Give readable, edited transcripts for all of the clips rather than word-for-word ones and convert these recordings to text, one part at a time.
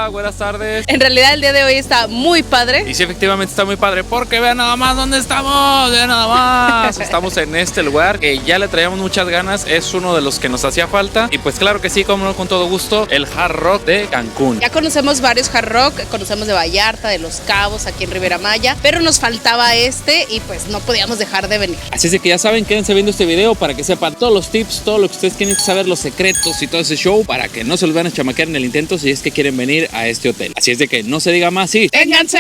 Hola, buenas tardes. En realidad el día de hoy está muy padre. Y sí, efectivamente está muy padre, porque vean nada más dónde estamos, vean nada más. Estamos en este lugar que ya le traíamos muchas ganas, es uno de los que nos hacía falta. Y pues claro que sí, como no, con todo gusto, el Hard Rock de Cancún. Ya conocemos varios Hard Rock, conocemos de Vallarta, de Los Cabos, aquí en Riviera Maya, pero nos faltaba este y pues no podíamos dejar de venir. Así es de que ya saben, quédense viendo este video para que sepan todos los tips, todo lo que ustedes tienen que saber, los secretos y todo ese show, para que no se los van a chamaquear en el intento si es que quieren venir a este hotel. Así es de que no se diga más y ¡vénganse!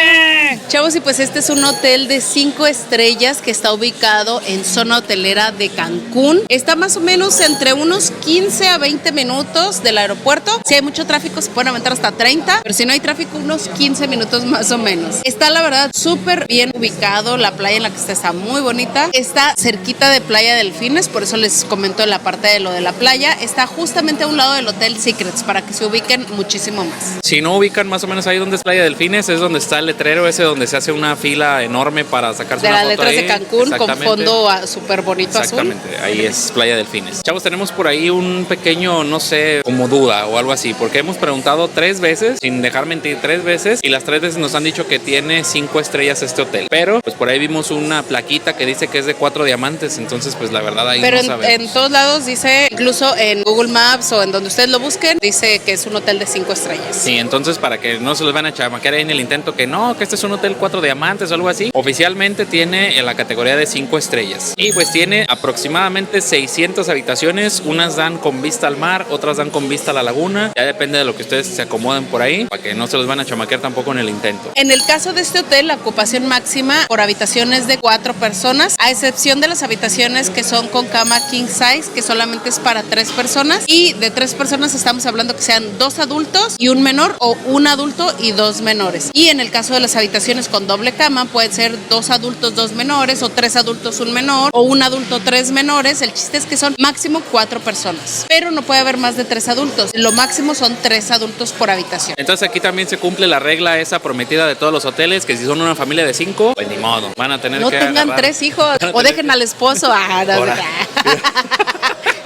Chavos, y pues este es un hotel de 5 estrellas que está ubicado en zona hotelera de Cancún. Está más o menos entre unos 15 a 20 minutos del aeropuerto. Si hay mucho tráfico se pueden aventar hasta 30, pero si no hay tráfico unos 15 minutos más o menos. Está la verdad súper bien ubicado, la playa en la que está muy bonita. Está cerquita de Playa Delfines, por eso les comento la parte de lo de la playa. Está justamente a un lado del Hotel Secrets para que se ubiquen muchísimo más. si no ubican más o menos ahí donde es Playa Delfines, es donde está el letrero ese donde se hace una fila enorme para sacarse de una las foto letras ahí. De Cancún con fondo súper bonito azul. Exactamente, ahí es Playa Delfines. Chavos, tenemos por ahí un pequeño, no sé, como duda o algo así, porque hemos preguntado 3 veces, sin dejar mentir, 3 veces, y las 3 veces nos han dicho que tiene 5 estrellas este hotel. Pero pues por ahí vimos una plaquita que dice que es de 4 diamantes, entonces pues la verdad ahí pero no sabemos. En todos lados dice, incluso en Google Maps o en donde ustedes lo busquen, dice que es un hotel de 5 estrellas. Sí, entonces para que no se los van a chamaquear ahí en el intento que no, que este es un hotel 4 diamantes o algo así, oficialmente tiene en la categoría de 5 estrellas. Y pues tiene aproximadamente 600 habitaciones, unas dan con vista al mar, otras dan con vista a la laguna, ya depende de lo que ustedes se acomoden por ahí, para que no se los van a chamaquear tampoco en el intento. En el caso de este hotel, la ocupación máxima por habitación es de 4 personas, a excepción de las habitaciones que son con cama king size, que solamente es para 3 personas, y de 3 personas estamos hablando que sean 2 adultos y un menor, o un adulto y 2 menores. Y en el caso de las habitaciones con doble cama, pueden ser 2 adultos, 2 menores, o 3 adultos, un menor, o un adulto, 3 menores. El chiste es que son máximo 4 personas, pero no puede haber más de 3 adultos. Lo máximo son 3 adultos por habitación. Entonces aquí también se cumple la regla esa prometida de todos los hoteles, que si son una familia de 5, pues ni modo, van a tener no que tengan agarrar. 3 hijos o dejen al esposo.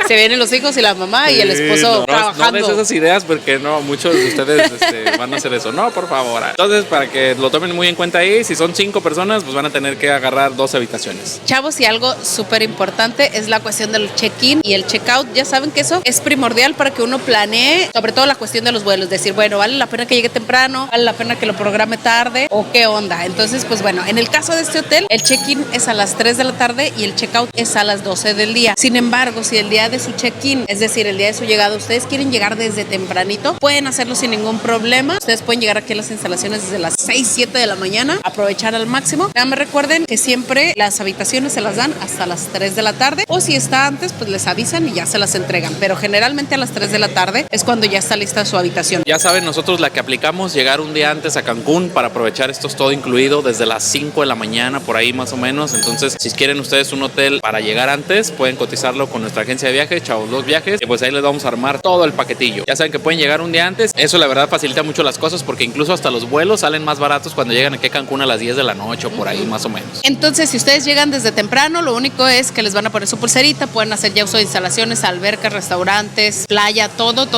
Se vienen los hijos y la mamá y el esposo trabajando. No des esas ideas porque no, muchos de ustedes van a hacer eso. No, por favor. Entonces, para que lo tomen muy en cuenta ahí, si son 5 personas, pues van a tener que agarrar 2 habitaciones. Chavos, y algo súper importante es la cuestión del check-in y el check-out. Ya saben que eso es primordial para que uno planee, sobre todo la cuestión de los vuelos. Decir, bueno, ¿vale la pena que llegue temprano? ¿Vale la pena que lo programe tarde? ¿O qué onda? Entonces, pues bueno, en el caso de este hotel, el check-in es a las 3 de la tarde y el check-out es a las 12 del día. Sin embargo, si el día de su check-in, es decir, el día de su llegada, ustedes quieren llegar desde tempranito, pueden hacerlo sin ningún problema. Ustedes pueden llegar aquí a las instalaciones desde las 6, 7 de la mañana, aprovechar al máximo. Nada más recuerden que siempre las habitaciones se las dan hasta las 3 de la tarde, o si está antes, pues les avisan y ya se las entregan. Pero generalmente a las 3 de la tarde es cuando ya está lista su habitación. Ya saben, nosotros la que aplicamos, llegar un día antes a Cancún para aprovechar esto es todo incluido desde las 5 de la mañana, por ahí más o menos. Entonces, si quieren ustedes un hotel para llegar antes, pueden cotizarlo con nuestra agencia de viajes, Chavos Dos Viajes, y pues ahí les vamos a armar todo el paquetillo. Ya saben que pueden llegar un día antes, eso la verdad facilita mucho las cosas porque incluso hasta los vuelos salen más baratos cuando llegan aquí a Cancún a las 10 de la noche o por ahí más o menos. Entonces, si ustedes llegan desde temprano, lo único es que les van a poner su pulserita, pueden hacer ya uso de instalaciones, albercas, restaurantes, playa, todo,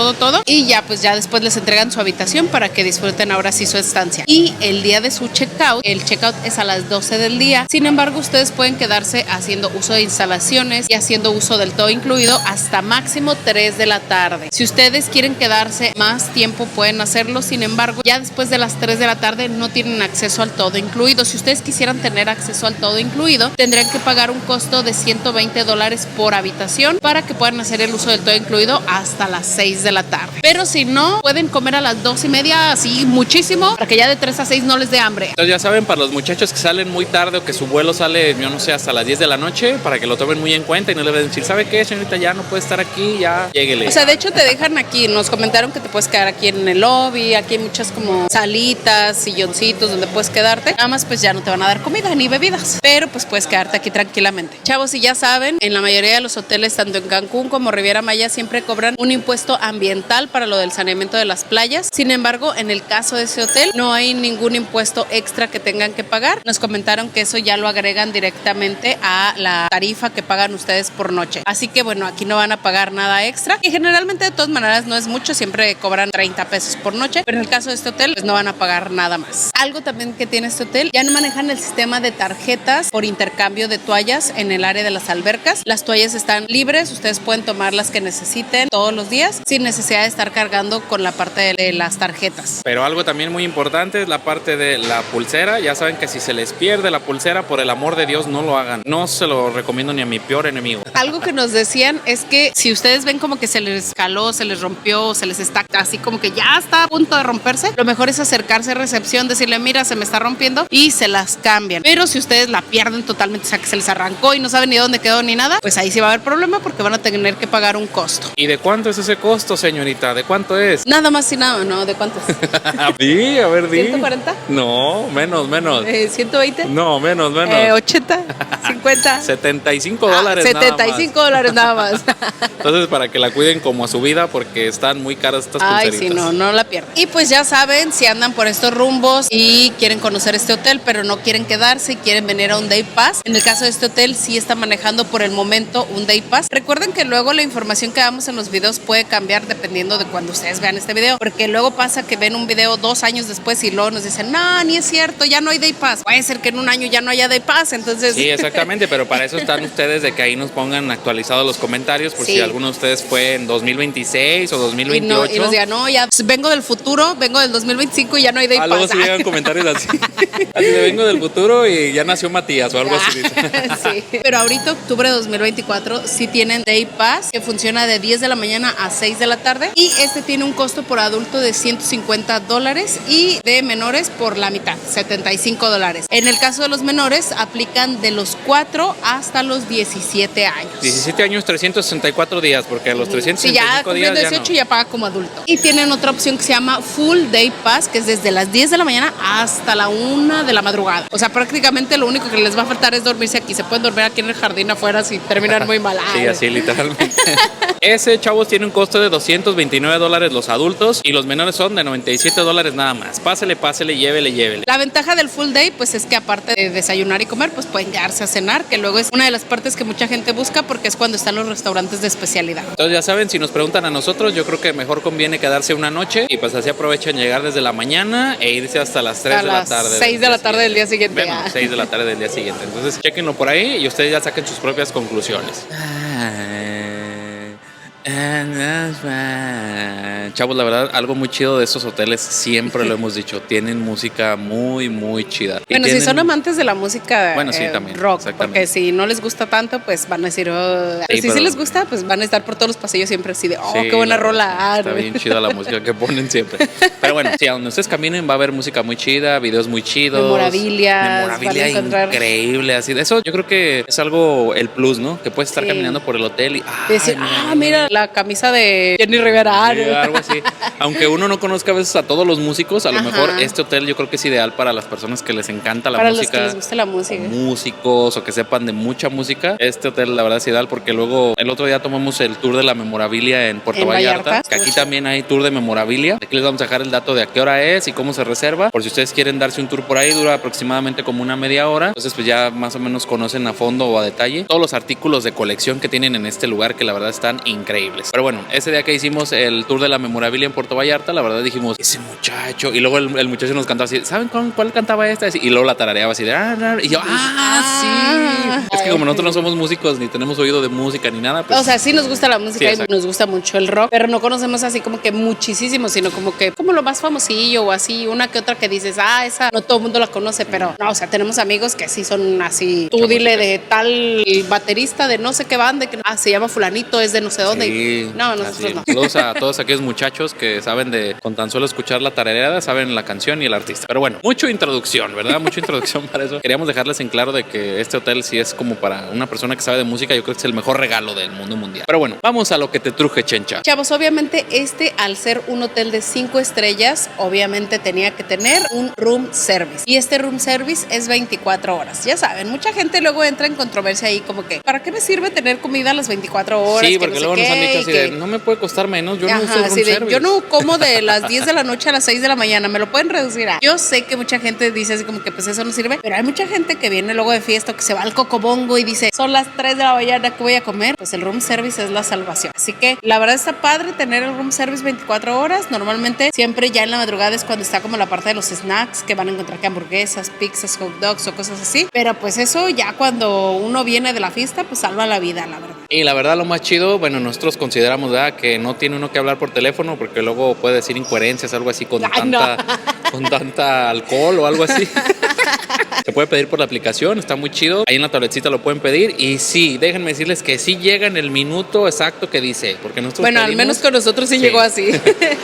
y ya pues ya después les entregan su habitación para que disfruten ahora sí su estancia. Y el día de su checkout, el checkout es a las 12 del día. Sin embargo, ustedes pueden quedarse haciendo uso de instalaciones y haciendo uso del todo incluido hasta máximo 3 de la tarde. Si ustedes quieren quedarse más tiempo, pueden hacerlo. Sin embargo, ya después de las 3 de la tarde no tienen acceso al todo incluido. Si ustedes quisieran tener acceso al todo incluido, tendrían que pagar un costo de $120 por habitación para que puedan hacer el uso del todo incluido hasta las 6 de la tarde. Pero si no, pueden comer a las 2:30, así muchísimo, para que ya de 3 a 6 no les dé hambre. Entonces ya saben, para los muchachos que salen muy tarde o que su vuelo sale, yo no sé, hasta las 10 de la noche, para que lo tomen muy en cuenta y no les vayan a decir, ¿sabe qué, señorita? Ya no puede estar aquí, ya lléguele. O sea, de hecho te dejan aquí, nos comentaron que te puedes quedar aquí en el lobby, aquí hay muchas como salitas, silloncitos donde puedes quedarte. Nada más pues ya no te van a dar comida ni bebidas, pero pues puedes quedarte aquí tranquilamente. Chavos, y ya saben, en la mayoría de los hoteles, tanto en Cancún como Riviera Maya, siempre cobran un impuesto ambiental para lo del saneamiento de las playas. Sin embargo, en el caso de ese hotel, no hay ningún impuesto extra que tengan que pagar. Nos comentaron que eso ya lo agregan directamente a la tarifa que pagan ustedes por noche. Así que bueno, aquí aquí no van a pagar nada extra. Y generalmente de todas maneras no es mucho, siempre cobran 30 pesos por noche, pero en el caso de este hotel pues no van a pagar nada más. Algo también que tiene este hotel, ya no manejan el sistema de tarjetas por intercambio de toallas en el área de las albercas. Las toallas están libres, ustedes pueden tomar las que necesiten todos los días sin necesidad de estar cargando con la parte de las tarjetas. Pero algo también muy importante es la parte de la pulsera. Ya saben que si se les pierde la pulsera, por el amor de Dios no lo hagan. No se lo recomiendo ni a mi peor enemigo. Algo que nos decían es que si ustedes ven como que se les caló, se les rompió, se les está así como que ya está a punto de romperse, lo mejor es acercarse a recepción, decirle mira, se me está rompiendo y se las cambian. Pero si ustedes la pierden totalmente, o sea que se les arrancó y no saben ni dónde quedó ni nada, pues ahí sí va a haber problema porque van a tener que pagar un costo. ¿Y de cuánto es ese costo, señorita? ¿De cuánto es? Nada más y nada, no, ¿de cuánto es? Di, a ver, di. ¿140? No, menos. ¿120? No, menos. ¿80? ¿50? $75 $75 nada más. Entonces, para que la cuiden como a su vida, porque están muy caras estas pulseritas. Ay, sí, no la pierdan. Y pues ya saben, si andan por estos rumbos y quieren conocer este hotel, pero no quieren quedarse y quieren venir a un day pass, en el caso de este hotel sí está manejando por el momento un day pass. Recuerden que luego la información que damos en los videos puede cambiar dependiendo de cuando ustedes vean este video, porque luego pasa que ven un video 2 años después y luego nos dicen, no, ni es cierto, ya no hay day pass. Puede ser que en un año ya no haya day pass, entonces... Sí, exactamente, pero para eso están ustedes, de que ahí nos pongan actualizados los comentarios, por si alguno de ustedes fue en 2026 o 2028. Y nos digan, no, ya vengo del futuro, vengo del 2025 y ya no hay day pass. Luego sí llegan comentarios así. Así de vengo del futuro y ya nació Matías o algo así. Sí. Pero ahorita, octubre de 2024, sí tienen day pass que funciona de 10 de la mañana a 6 de la tarde y este tiene un costo por adulto de $150 y de menores por la mitad, $75. En el caso de los menores, aplican de los 4 hasta los 17 años. 17 años, 364 días, porque a los 365 días ya 18 ya paga como adulto. Y tienen otra opción que se llama Full Day Pass, que es desde las 10 de la mañana hasta la 1 de la madrugada. O sea, prácticamente lo único que les va a faltar es dormirse aquí. Se pueden dormir aquí en el jardín afuera si terminan muy mal. Sí, así literalmente. Ese, chavos, tiene un costo de $229 los adultos y los menores son de $97 nada más. Pásele, llévele. La ventaja del Full Day, pues es que aparte de desayunar y comer, pues pueden quedarse a cenar, que luego es una de las partes que mucha gente busca porque es cuando están los restaurantes de especialidad. Entonces ya saben, si nos preguntan a nosotros, yo creo que mejor conviene quedarse una noche y pues así aprovechan llegar desde la mañana e irse hasta las 3 de la tarde. 6 de la tarde del día siguiente. Bueno, 6 de la tarde del día siguiente. Entonces chéquenlo por ahí y ustedes ya saquen sus propias conclusiones. Chavos, la verdad, algo muy chido de estos hoteles, siempre lo hemos dicho, tienen música muy, muy chida. Bueno, si son amantes de la música sí, también, rock, porque si no les gusta tanto, pues van a decir, si les gusta, pues van a estar por todos los pasillos siempre así de, qué buena rola. Está bien chida la música que ponen siempre. Pero bueno, a donde ustedes caminen va a haber música muy chida, videos muy chidos. Memorabilia increíble, así de eso. Yo creo que es algo, el plus, ¿no? Que puedes estar caminando por el hotel y decir, mira la camisa de Jenny Rivera. Algo así. Aunque uno no conozca a veces a todos los músicos, a lo mejor este hotel yo creo que es ideal para las personas que les encanta la música. Para los que les gusta la música. Músicos o que sepan de mucha música. Este hotel la verdad es ideal porque luego el otro día tomamos el tour de la memorabilia en Puerto Vallarta. Que aquí también hay tour de memorabilia. Aquí les vamos a dejar el dato de a qué hora es y cómo se reserva. Por si ustedes quieren darse un tour por ahí, dura aproximadamente como una media hora. Entonces pues ya más o menos conocen a fondo o a detalle todos los artículos de colección que tienen en este lugar, que la verdad están increíbles. Pero bueno, ese día que hicimos el tour de la memorabilia en Puerto Vallarta, la verdad dijimos, ese muchacho, y luego el muchacho nos cantaba así, ¿saben cuál cantaba esta? Y luego la tarareaba así de, y yo, sí. Es que como nosotros no somos músicos, ni tenemos oído de música, ni nada, pues. O sea, sí nos gusta la música y nos gusta mucho el rock, pero no conocemos así como que muchísimo, sino como lo más famosillo o así, una que otra que dices, esa no todo el mundo la conoce, pero no, o sea, tenemos amigos que sí son así, tú dile de tal baterista de no sé qué banda, que se llama fulanito, es de no sé dónde. Sí, no, nosotros no. Saludos a todos aquellos muchachos que saben con tan solo escuchar la tarareada, saben la canción y el artista. Pero bueno, mucha introducción, ¿verdad? Mucha introducción para eso. Queríamos dejarles en claro de que este hotel sí es como para una persona que sabe de música, yo creo que es el mejor regalo del mundo mundial. Pero bueno, vamos a lo que te truje, Chencha. Chavos, obviamente al ser un hotel de 5 estrellas, obviamente tenía que tener un room service. Y este room service es 24 horas. Ya saben, mucha gente luego entra en controversia ahí como que, ¿para qué me sirve tener comida a las 24 horas? Sí, porque luego nos han dicho así de, no me puede costar menos, yo no uso room service. Yo no como de las 10 de la noche a las 6 de la mañana, me lo pueden reducir a... Yo sé que mucha gente dice así como que pues eso no sirve, pero hay mucha gente que viene luego de fiesta o que se va al Cocobongo y dice, son las 3 de la mañana, ¿qué voy a comer? Pues el room service es la salvación. Así que la verdad está padre tener el room service 24 horas. Normalmente siempre ya en la madrugada es cuando está como la parte de los snacks, que van a encontrar que hamburguesas, pizzas, hot dogs o cosas así. Pero pues eso ya cuando uno viene de la fiesta, pues salva la vida, la verdad. Y la verdad lo más chido, bueno, nosotros consideramos, ¿verdad?, que no tiene uno que hablar por teléfono porque luego puede decir incoherencias, algo así con tanta alcohol o algo así. Se puede pedir por la aplicación, está muy chido. Ahí en la tabletcita lo pueden pedir. Y sí, déjenme decirles que sí llega en el minuto exacto que dice. Porque nosotros bueno, pedimos, al menos con nosotros sí llegó así.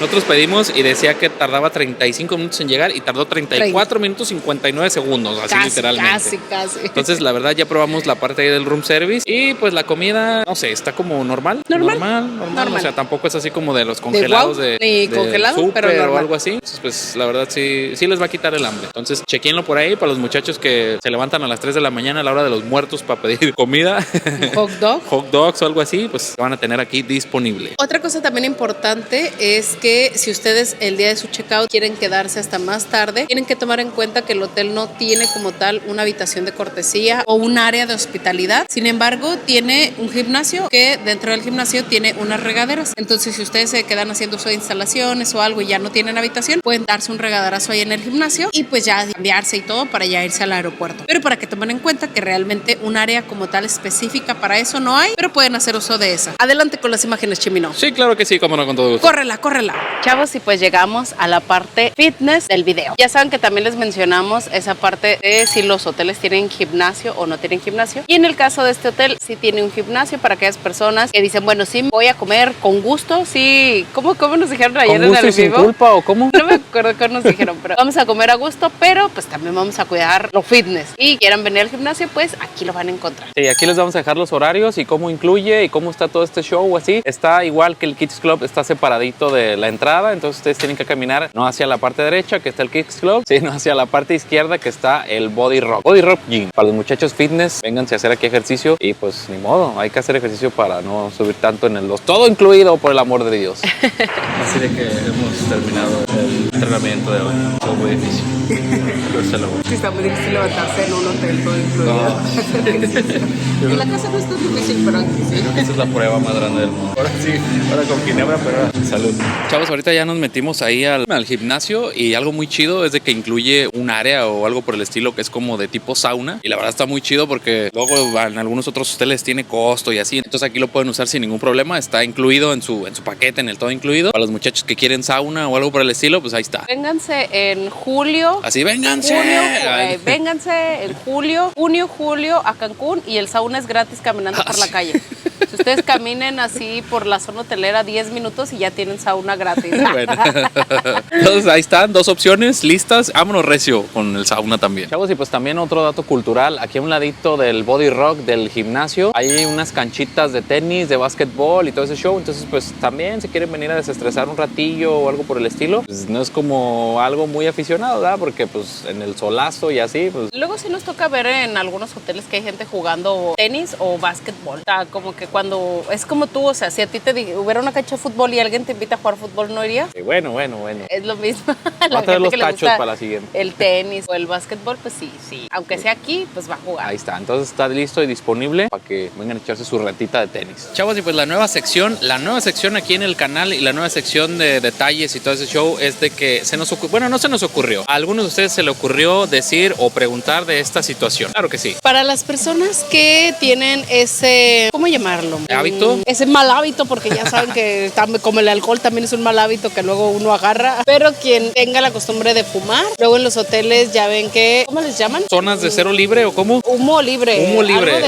Nosotros pedimos y decía que tardaba 35 minutos en llegar y tardó 34 minutos 59 segundos, así casi, literalmente. Casi. Entonces, la verdad, ya probamos la parte ahí del room service. Y pues la comida, no sé, está como normal. O sea, tampoco es así como de los congelados ni congelado, pero normal. O algo así. Entonces, pues la verdad sí les va a quitar el hambre. Entonces, chequenlo por ahí para los muchachos que se levantan a las 3 de la mañana a la hora de los muertos para pedir comida. Hot dogs o algo así, pues van a tener aquí disponible. Otra cosa también importante es que si ustedes el día de su checkout quieren quedarse hasta más tarde, tienen que tomar en cuenta que el hotel no tiene como tal una habitación de cortesía o un área de hospitalidad. Sin embargo, tiene un gimnasio que dentro del gimnasio tiene unas regaderas. Entonces, si ustedes se quedan haciendo sus instalaciones o algo y ya no tienen habitación, pueden darse un regaderazo ahí en el gimnasio y pues ya cambiarse y todo para ya irse al aeropuerto. Pero para que tomen en cuenta que realmente un área como tal específica para eso no hay, pero pueden hacer uso de esa. Adelante con las imágenes, Chimino. Sí, claro que sí, como no, con todo gusto. Córrela. Chavos, y pues llegamos a la parte fitness del video. Ya saben que también les mencionamos esa parte de si los hoteles tienen gimnasio o no tienen gimnasio. Y en el caso de este hotel, sí tiene un gimnasio para aquellas personas que dicen, bueno, sí, voy a comer con gusto, sí. ¿Cómo nos dijeron ayer en el vivo? ¿Con gusto y sin culpa o cómo? No me acuerdo cómo nos dijeron, pero vamos a comer a gusto, pero pues también vamos a cuidar lo fitness. Y quieran venir al gimnasio, pues aquí lo van a encontrar. Sí, aquí les vamos a dejar los horarios y cómo incluye y cómo está todo este show así. Está igual que el Kids Club, está separadito de la entrada, entonces ustedes tienen que caminar no hacia la parte derecha que está el Kids Club, sino hacia la parte izquierda que está el Body Rock Gym. Para los muchachos fitness, vénganse a hacer aquí ejercicio y pues ni modo, hay que hacer ejercicio para no subir tanto en el todo incluido, por el amor de Dios. Así de que hemos terminado el entrenamiento de hoy. Fue muy difícil. Sí, está muy difícil levantarse en un hotel todo incluido. En la casa no es tan difícil, pero aquí sí. Creo que esa es la prueba más grande del mundo. Ahora sí, ahora con ginebra, pero salud. Chavos, ahorita ya nos metimos ahí al gimnasio y algo muy chido es de que incluye un área o algo por el estilo que es como de tipo sauna. Y la verdad está muy chido porque luego en algunos otros hoteles tiene costo y así. Entonces aquí lo pueden usar sin ningún problema. Está incluido en su paquete, en el todo incluido. Para los muchachos que quieren sauna o algo por el estilo, pues ahí está. Vénganse en julio. Así, vénganse. Vénganse en julio a Cancún y el sauna es gratis caminando por la calle. Si ustedes caminen así por la zona hotelera 10 minutos y ya tienen sauna gratis. Bueno. Entonces ahí están, dos opciones listas. Vámonos recio con el sauna también. Chavos, y pues también otro dato cultural. Aquí a un ladito del Body Rock del gimnasio hay unas canchitas de tenis, de básquetbol y todo ese show. Entonces pues también si quieren venir a desestresar un ratillo o algo por el estilo, pues no es como algo muy aficionado, ¿verdad? Porque pues en el solazo y así, pues... Luego sí nos toca ver en algunos hoteles que hay gente jugando tenis o básquetbol. O sea, como que cuando es como tú, o sea, si a ti hubiera una cancha de fútbol y alguien te invita a jugar fútbol, ¿no irías? Bueno. Es lo mismo. Va a traer los tachos para la siguiente. El tenis o el básquetbol, pues sí. Aunque sea aquí, pues va a jugar. Ahí está, entonces está listo y disponible para que vengan a echarse su ratita de tenis. Chavos, y pues la nueva sección aquí en el canal y la nueva sección de detalles y todo ese show es de que no se nos ocurrió. A algunos de ustedes se le ocurrió decir o preguntar de esta situación. Claro que sí. Para las personas que tienen ese, ¿cómo llamarlo? ¿Hábito? Ese mal hábito, porque ya saben que como el alcohol también es un mal hábito que luego uno agarra. Pero quien tenga la costumbre de fumar, luego en los hoteles ya ven que, ¿cómo les llaman? ¿Zonas de cero libre o cómo? Humo libre.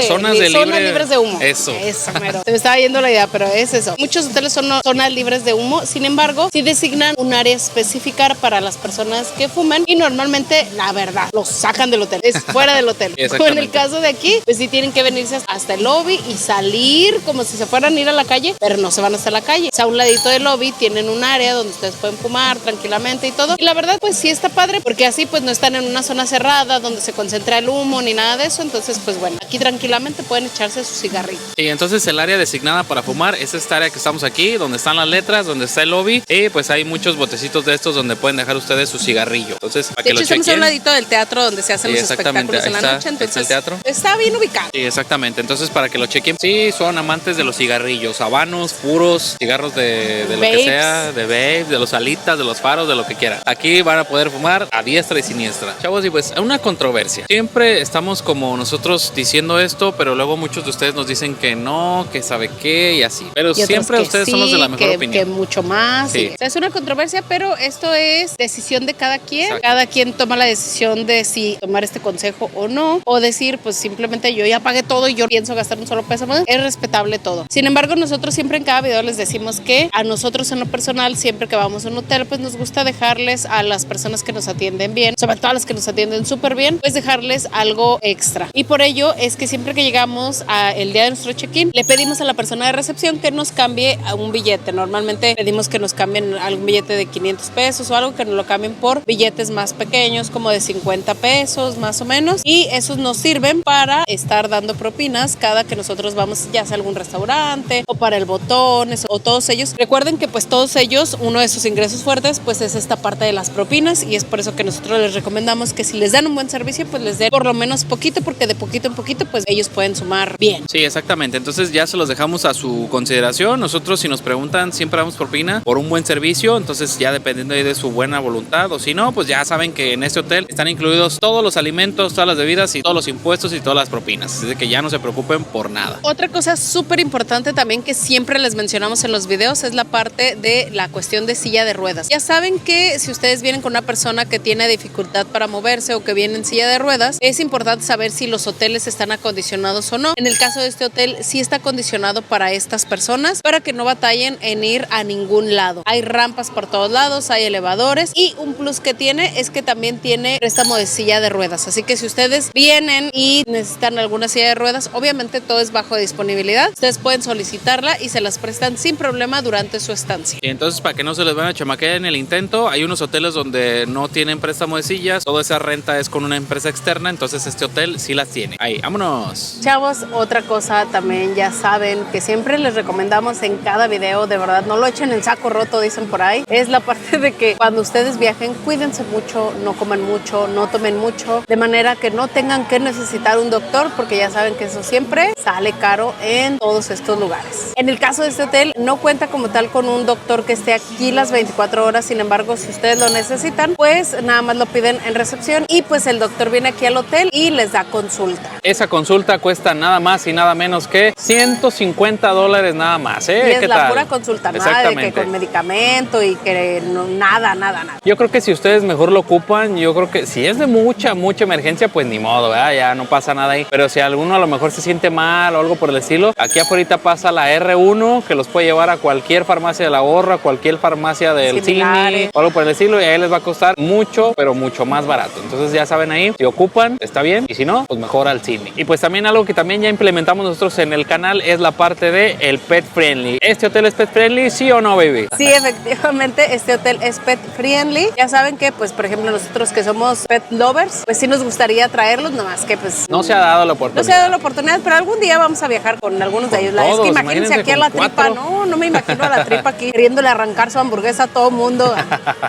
Zonas libres de humo. Eso, mero. Se me estaba yendo la idea, pero es eso. Muchos hoteles son zonas libres de humo. Sin embargo, sí designan un área específica para las personas que fuman y normalmente, la verdad, los sacan del hotel. Es fuera del hotel. En el caso de aquí, pues sí tienen que venirse hasta el lobby y salir ir como si se fueran a ir a la calle, pero no se van hasta la calle. O sea, a un ladito del lobby tienen un área donde ustedes pueden fumar tranquilamente y todo. Y la verdad, pues sí está padre, porque así pues no están en una zona cerrada donde se concentra el humo ni nada de eso. Entonces, pues bueno, aquí tranquilamente pueden echarse sus cigarritos. Y entonces el área designada para fumar es esta área que estamos aquí, donde están las letras, donde está el lobby, y pues hay muchos botecitos de estos donde pueden dejar ustedes su cigarrillo. Entonces, para de que lo hecho, estamos a chequen. un ladito del teatro donde se hacen Sí, los espectáculos en la noche. Entonces, está el teatro. Está bien ubicado. Sí, exactamente. Entonces, para que lo chequen, sí, son amantes de los cigarrillos, habanos, puros, cigarros de lo que Vapes. sea, de vape, de los alitas, de los faros, de lo que quieran. Aquí van a poder fumar a diestra y siniestra. Chavos, y pues, una controversia. Siempre estamos como nosotros diciendo esto, pero luego muchos de ustedes nos dicen que no, que sabe qué y así. Pero Y otros siempre que ustedes sí, son los de la mejor que opinión. mucho más. Sí. O sea, es una controversia, pero esto es decisión de cada quien. Exacto. Cada quien toma la decisión de si tomar este consejo o no, o decir, pues simplemente yo ya pagué todo y yo pienso gastar un solo peso más. Es respetable todo. Sin embargo, nosotros siempre en cada video les decimos que a nosotros en lo personal, siempre que vamos a un hotel, pues nos gusta dejarles a las personas que nos atienden bien, sobre todo a las que nos atienden súper bien, pues dejarles algo extra. Y por ello es que siempre que llegamos el día de nuestro check-in, le pedimos a la persona de recepción que nos cambie a un billete. Normalmente pedimos que nos cambien algún billete de 500 pesos o algo, que nos lo cambien por billetes más pequeños, como de 50 pesos más o menos, y esos nos sirven para estar dando propinas cada que nosotros vamos, ya sea a algún restaurante o para el Botones o todos ellos. Recuerden que pues todos ellos, uno de sus ingresos fuertes pues es esta parte de las propinas, y es por eso que nosotros les recomendamos que si les dan un buen servicio pues les den por lo menos poquito, porque de poquito en poquito pues ellos pueden sumar bien. Sí, exactamente. Entonces ya se los dejamos a su consideración. Nosotros, si nos preguntan, siempre damos propina por un buen servicio. Entonces ya dependiendo ahí de su buena voluntad, o si no, pues ya saben que en este hotel están incluidos todos los alimentos, todas las bebidas y todos los impuestos y todas las propinas. Así que ya no se preocupen por nada. Otra cosa súper importante también que siempre les mencionamos en los videos es la parte de la cuestión de silla de ruedas. Ya saben que si ustedes vienen con una persona que tiene dificultad para moverse o que viene en silla de ruedas, es importante saber si los hoteles están acondicionados o no. En el caso de este hotel, sí está acondicionado para estas personas, para que no batallen en ir a ningún lado. Hay rampas por todos lados, hay elevadores, y un plus que tiene es que también tiene préstamo de silla de ruedas. Así que si ustedes vienen y necesitan alguna silla de ruedas, obviamente todo es bajo disponibilidad. Ustedes pueden solicitarla y se las prestan sin problema durante su estancia. Y entonces, para que no se les vayan a chamaquear en el intento, hay unos hoteles donde no tienen préstamo de sillas, toda esa renta es con una empresa externa, entonces este hotel sí las tiene. Ahí, vámonos. Chavos, otra cosa también ya saben que siempre les recomendamos en cada video, de verdad, no lo echen en saco roto, dicen por ahí, es la parte de que cuando ustedes viajen, cuídense mucho, no coman mucho, no tomen mucho, de manera que no tengan que necesitar un doctor, porque ya saben que eso siempre sale caro en todos estos lugares. En el caso de este hotel, no cuenta como tal con un doctor que esté aquí las 24 horas, sin embargo, si ustedes lo necesitan, pues nada más lo piden en recepción y pues el doctor viene aquí al hotel y les da consulta. Esa consulta cuesta nada más y nada menos que $150 nada más, ¿eh? Y es ¿Qué la tal? pura consulta, nada de que Exactamente. con medicamento y que no, nada. Yo creo que si ustedes mejor lo ocupan, yo creo que si es de mucha emergencia, pues ni modo, ¿verdad? Ya no pasa nada ahí. Pero si alguno a lo mejor se siente mal o algo por el estilo, aquí afuera pasa la R1, que los puede llevar a cualquier farmacia del ahorro, a cualquier farmacia del cine o algo por el estilo, y ahí les va a costar mucho, pero mucho más barato. Entonces ya saben ahí, si ocupan, está bien, y si no, pues mejor al cine. Y pues también algo que también ya implementamos nosotros en el canal es la parte de el pet friendly. ¿Este hotel es pet friendly, sí o no, baby? Sí, efectivamente, este hotel es pet friendly. Ya saben que, pues, por ejemplo, nosotros que somos pet lovers, pues sí nos gustaría traerlos, nomás que pues no se ha dado la oportunidad. No se ha dado la oportunidad, pero algún día vamos a viajar con algunos de ellos. Es que imagínense aquí a la tripa, no me imagino a la tripa aquí queriéndole arrancar su hamburguesa a todo mundo.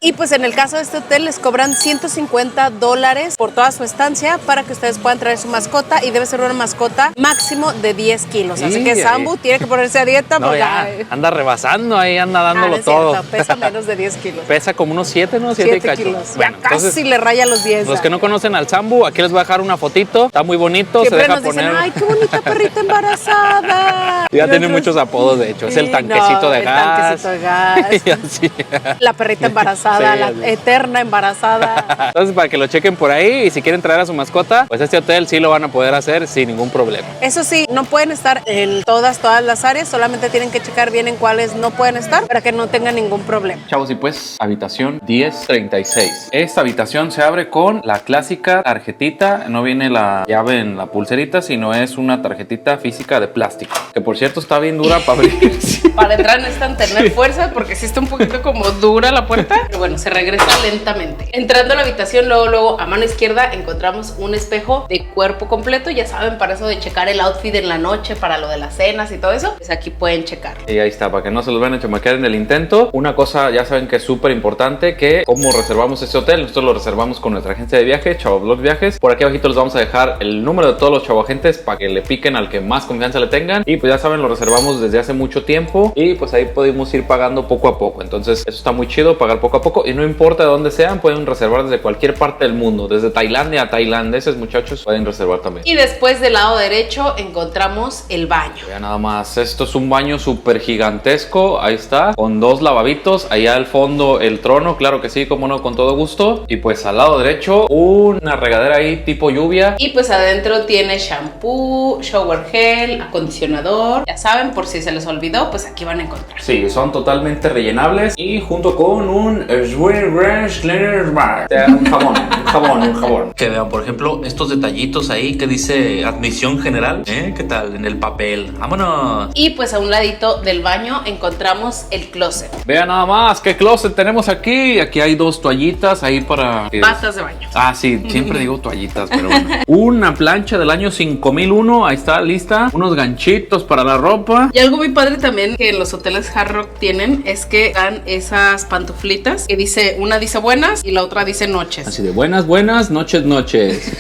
Y pues en el caso de este hotel les cobran $150 por toda su estancia para que ustedes puedan traer su mascota, y debe ser una mascota máximo de 10 kilos. Así que Sambu tiene que ponerse a dieta. No, porque ya, anda rebasando ahí, anda dándolo no es todo. cierto, pesa menos de 10 kilos. Pesa como unos 7, ¿no? 7 y cacho. Kilos. Bueno, Ya casi entonces, le raya los 10. los que no conocen al Sambu, aquí les voy a dejar una fotito. Está muy bonito, Siempre se deja nos dicen, poner. ay, qué bonita perrita embarazada. Ya Y tiene otros, muchos apodos, de hecho. Es el tanquecito de el gas. tanquecito de gas. Y así. La perrita embarazada, Sí, la así. eterna embarazada. Entonces, para que lo chequen por ahí, y si quieren traer a su mascota, pues este hotel sí lo van a poder hacer sin ningún problema. Eso sí, no pueden estar en todas las áreas, solamente tienen que checar bien en cuáles no pueden estar para que no tengan ningún problema. Chavos, y pues, habitación 1036. Esta habitación se abre con la clásica tarjetita. No viene la llave en la pulserita, sino es una tarjetita física de plástico. Que por cierto está bien dura para abrir. Para entrar necesitan tener fuerza porque sí está un poquito como dura la puerta. Pero bueno, se regresa lentamente. Entrando a la habitación, luego a mano izquierda encontramos un espejo de cuerpo completo. Ya saben, para eso de checar el outfit en la noche, para lo de las cenas y todo eso, pues aquí pueden checar. Y ahí está, para que no se los vayan a chamaquear en el intento. Una cosa, ya saben que es súper importante, que cómo reservamos este hotel. Nosotros lo reservamos con nuestra agencia de viaje, Chavoblog Viajes. Por aquí abajito les vamos a dejar el número de todos los chavoagentes para que le piquen al que más confianza le tengan. Y pues ya saben, lo reservamos desde hace mucho tiempo y pues ahí podemos ir pagando poco a poco. Entonces eso está muy chido, pagar poco a poco, y no importa de dónde sean, pueden reservar desde cualquier parte del mundo, desde Tailandia a tailandeses, muchachos, pueden reservar también. Y después del lado derecho encontramos el baño. Vean nada más, esto es un baño súper gigantesco, ahí está, con 2 lavaditos, allá al fondo el trono, claro que sí, como no, con todo gusto. Y pues al lado derecho una regadera ahí tipo lluvia. Y pues adentro tiene shampoo, shower gel, acondicionador. Ya saben, por si se les olvidó, pues aquí van a encontrar. Sí, son totalmente rellenables y junto con un Sweet Ranch Cleaner Bar. O sea, un jabón. Que vean, por ejemplo, estos detallitos ahí que dice admisión general. ¿Qué tal? En el papel. ¡Vámonos! Y pues a un ladito del baño encontramos el closet. Vean nada más qué closet tenemos aquí. Aquí hay 2 toallitas ahí para... Batas de baño. Ah, sí, siempre digo toallitas, pero bueno. Una plancha del año 5001, ahí está, lista. Unos ganchitos para la ropa. Y algo muy padre también que en los hoteles Hard Rock tienen es que dan esas pantuflitas que dice, una dice buenas y la otra dice noches. Así de buenas, noches.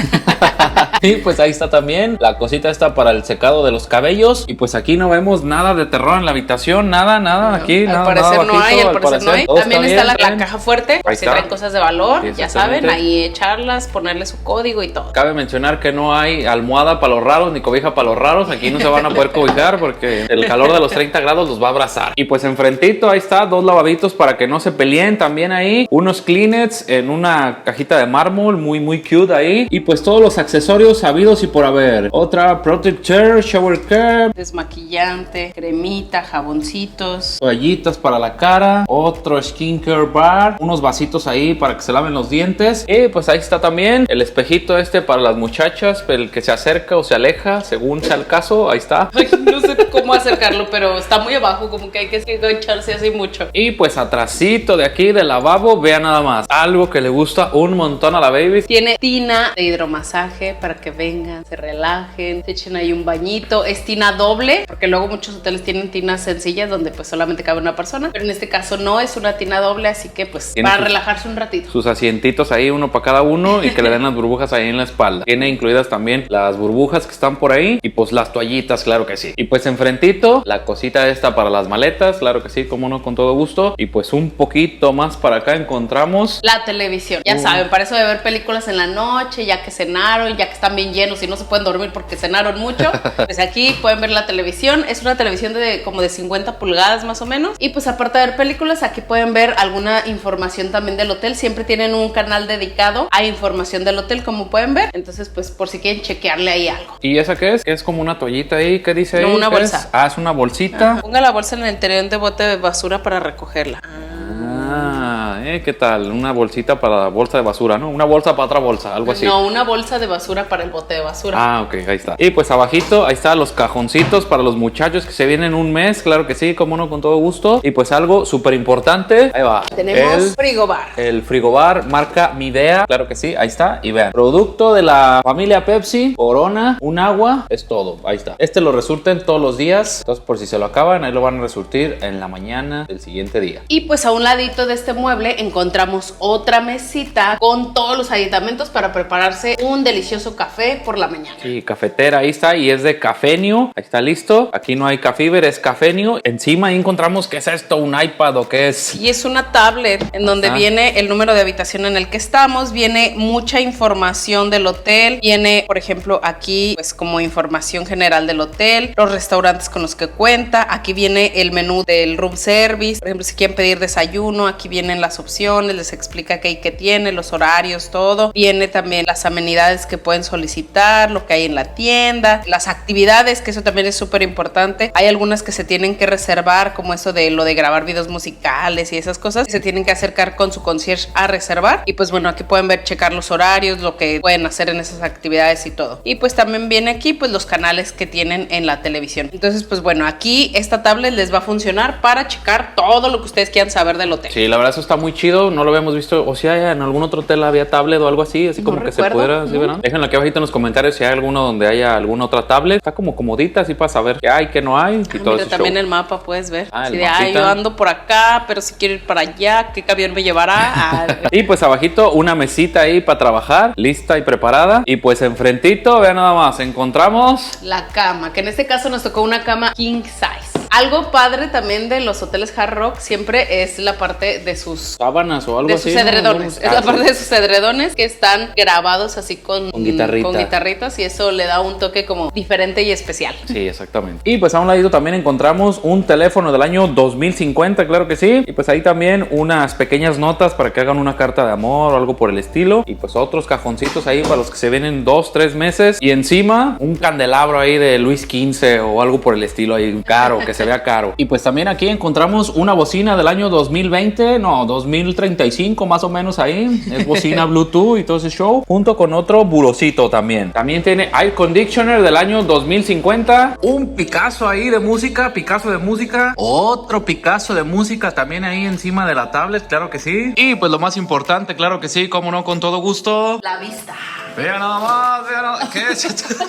Y pues ahí está también la cosita esta para el secado de los cabellos. Y pues aquí no vemos nada de terror en la habitación, nada, no, aquí al nada. Parecer no hay, al parecer no hay. También está la bien. caja fuerte, por si traen cosas de valor, Sí, ya saben, ahí echarlas, ponerle su código y todo. Cabe mencionar que no hay almohada para los raros ni cobija para los raros. Aquí no se van a poder cobijar porque el calor de los 30 grados los va a abrazar. Y pues enfrentito ahí está 2 lavaditos para que no se peleen también ahí. Unos Kleenex en una cajita de mármol muy cute ahí. Y pues todos los accesorios habidos y por haber. Otra protector, shower cap, desmaquillante, cremita, jaboncitos, toallitas para la cara, otro skincare bar, unos vasitos ahí para que se laven los dientes. Y pues ahí está también el espejito este para las muchachas, el que se acerca o se aleja según sea el caso. Ahí está. Ay, no sé cómo acercarlo, pero está muy abajo, como que hay que engancharse así mucho. Y pues atrasito de aquí del lavabo, vean nada más, algo que le gusta un montón a la baby. Tiene tina de hidromasaje para que vengan, se relajen, se echen ahí un bañito. Es tina doble, porque luego muchos hoteles tienen tinas sencillas donde pues solamente cabe una persona, pero en este caso no, es una tina doble, así que pues para relajarse un ratito. Sus asientitos ahí, uno para cada uno, y que le den las burbujas ahí en la espalda. Tiene incluidas también las burbujas que están por ahí y pues las toallitas, claro que sí. Y pues enfrentito la cosita esta para las maletas, claro que sí, como no, con todo gusto. Y pues un poquito más para acá encontramos la televisión. Ya saben, para eso de ver películas en la noche, ya que cenaron, ya que están bien llenos y no se pueden dormir porque cenaron mucho, pues aquí pueden ver la televisión. Es una televisión de como de 50 pulgadas más o menos. Y pues aparte de ver películas, aquí pueden ver alguna información también del hotel. Siempre tienen un canal dedicado a información del hotel, como pueden ver. Entonces pues por si quieren chequearle ahí algo. ¿Y esa qué es? ¿Qué es como una toallita ahí? ¿Qué dice ahí? No, una bolsa. ¿Es? Ah, es una bolsita. Ponga la bolsa en el interior de bote de basura para recogerla. ¿Qué tal? Una bolsita para la bolsa de basura, ¿no? Una bolsa para otra bolsa, algo así. No, una bolsa de basura para el bote de basura. Ah, ok, ahí está. Y pues abajito, ahí están los cajoncitos para los muchachos que se vienen un mes, claro que sí, como no, con todo gusto. Y pues algo súper importante, ahí va. Tenemos frigobar. El frigobar marca Midea, claro que sí, ahí está. Y vean, producto de la familia Pepsi, Corona, un agua, es todo, ahí está. Este lo resurten todos los días, entonces por si se lo acaban, ahí lo van a resurtir en la mañana del siguiente día. Y pues a un ladito de este mueble encontramos otra mesita con todos los aditamentos para prepararse un delicioso café por la mañana. Sí, cafetera, ahí está, y es de Cafenio, ahí está listo. Aquí no hay Cafever, es Cafenio. Encima ahí encontramos, ¿qué es esto? ¿Un iPad o qué es? Y es una tablet en donde viene el número de habitación en el que estamos, viene mucha información del hotel, viene, por ejemplo, aquí pues como información general del hotel, los restaurantes con los que cuenta, aquí viene el menú del room service, por ejemplo, si quieren pedir desayuno, aquí vienen las opciones opciones, les explica qué hay que tiene, los horarios, todo. Viene también las amenidades que pueden solicitar, lo que hay en la tienda, las actividades, que eso también es súper importante. Hay algunas que se tienen que reservar, como eso de lo de grabar videos musicales y esas cosas. Se tienen que acercar con su concierge a reservar. Y pues bueno, aquí pueden ver, checar los horarios, lo que pueden hacer en esas actividades y todo. Y pues también viene aquí pues los canales que tienen en la televisión. Entonces pues bueno, aquí esta tablet les va a funcionar para checar todo lo que ustedes quieran saber del hotel. Sí, la verdad eso está muy chido, no lo habíamos visto, o sea, en algún otro hotel había tablet o algo así como no que recuerdo. se pudiera, ¿sí, verdad? Déjenlo aquí abajito en los comentarios si hay alguno donde haya alguna otra tablet, está como comodita así para saber qué hay, qué no hay y todo mira, eso. también el mapa puedes ver. El de, yo ando por acá, pero si quiero ir para allá, ¿qué camión me llevará? Y pues abajito una mesita ahí para trabajar, lista y preparada. Y pues enfrentito, vean nada más, encontramos la cama, que en este caso nos tocó una cama king size. Algo padre también de los hoteles Hard Rock siempre es la parte de sus sábanas o algo así. De sus edredones. Es la parte de sus edredones que están grabados así con guitarritas y eso le da un toque como diferente y especial. Sí, exactamente. Y pues a un ladito también encontramos un teléfono del año 2050, claro que sí. Y pues ahí también unas pequeñas notas para que hagan una carta de amor o algo por el estilo. Y pues otros cajoncitos ahí para los que se vienen 2-3 meses. Y encima un candelabro ahí de Luis XV o algo por el estilo ahí caro, que se vea caro. Y pues también aquí encontramos una bocina del año 2020, no, 2035 más o menos ahí. Es bocina Bluetooth y todo ese show, junto con otro burocito también. También tiene air conditioner del año 2050. Un Picasso ahí de música, Picasso de música. Otro Picasso de música también ahí encima de la tablet, claro que sí. Y pues lo más importante, claro que sí, como no, con todo gusto. La vista. Vean nada más, vean nada más. ¿Qué es esto?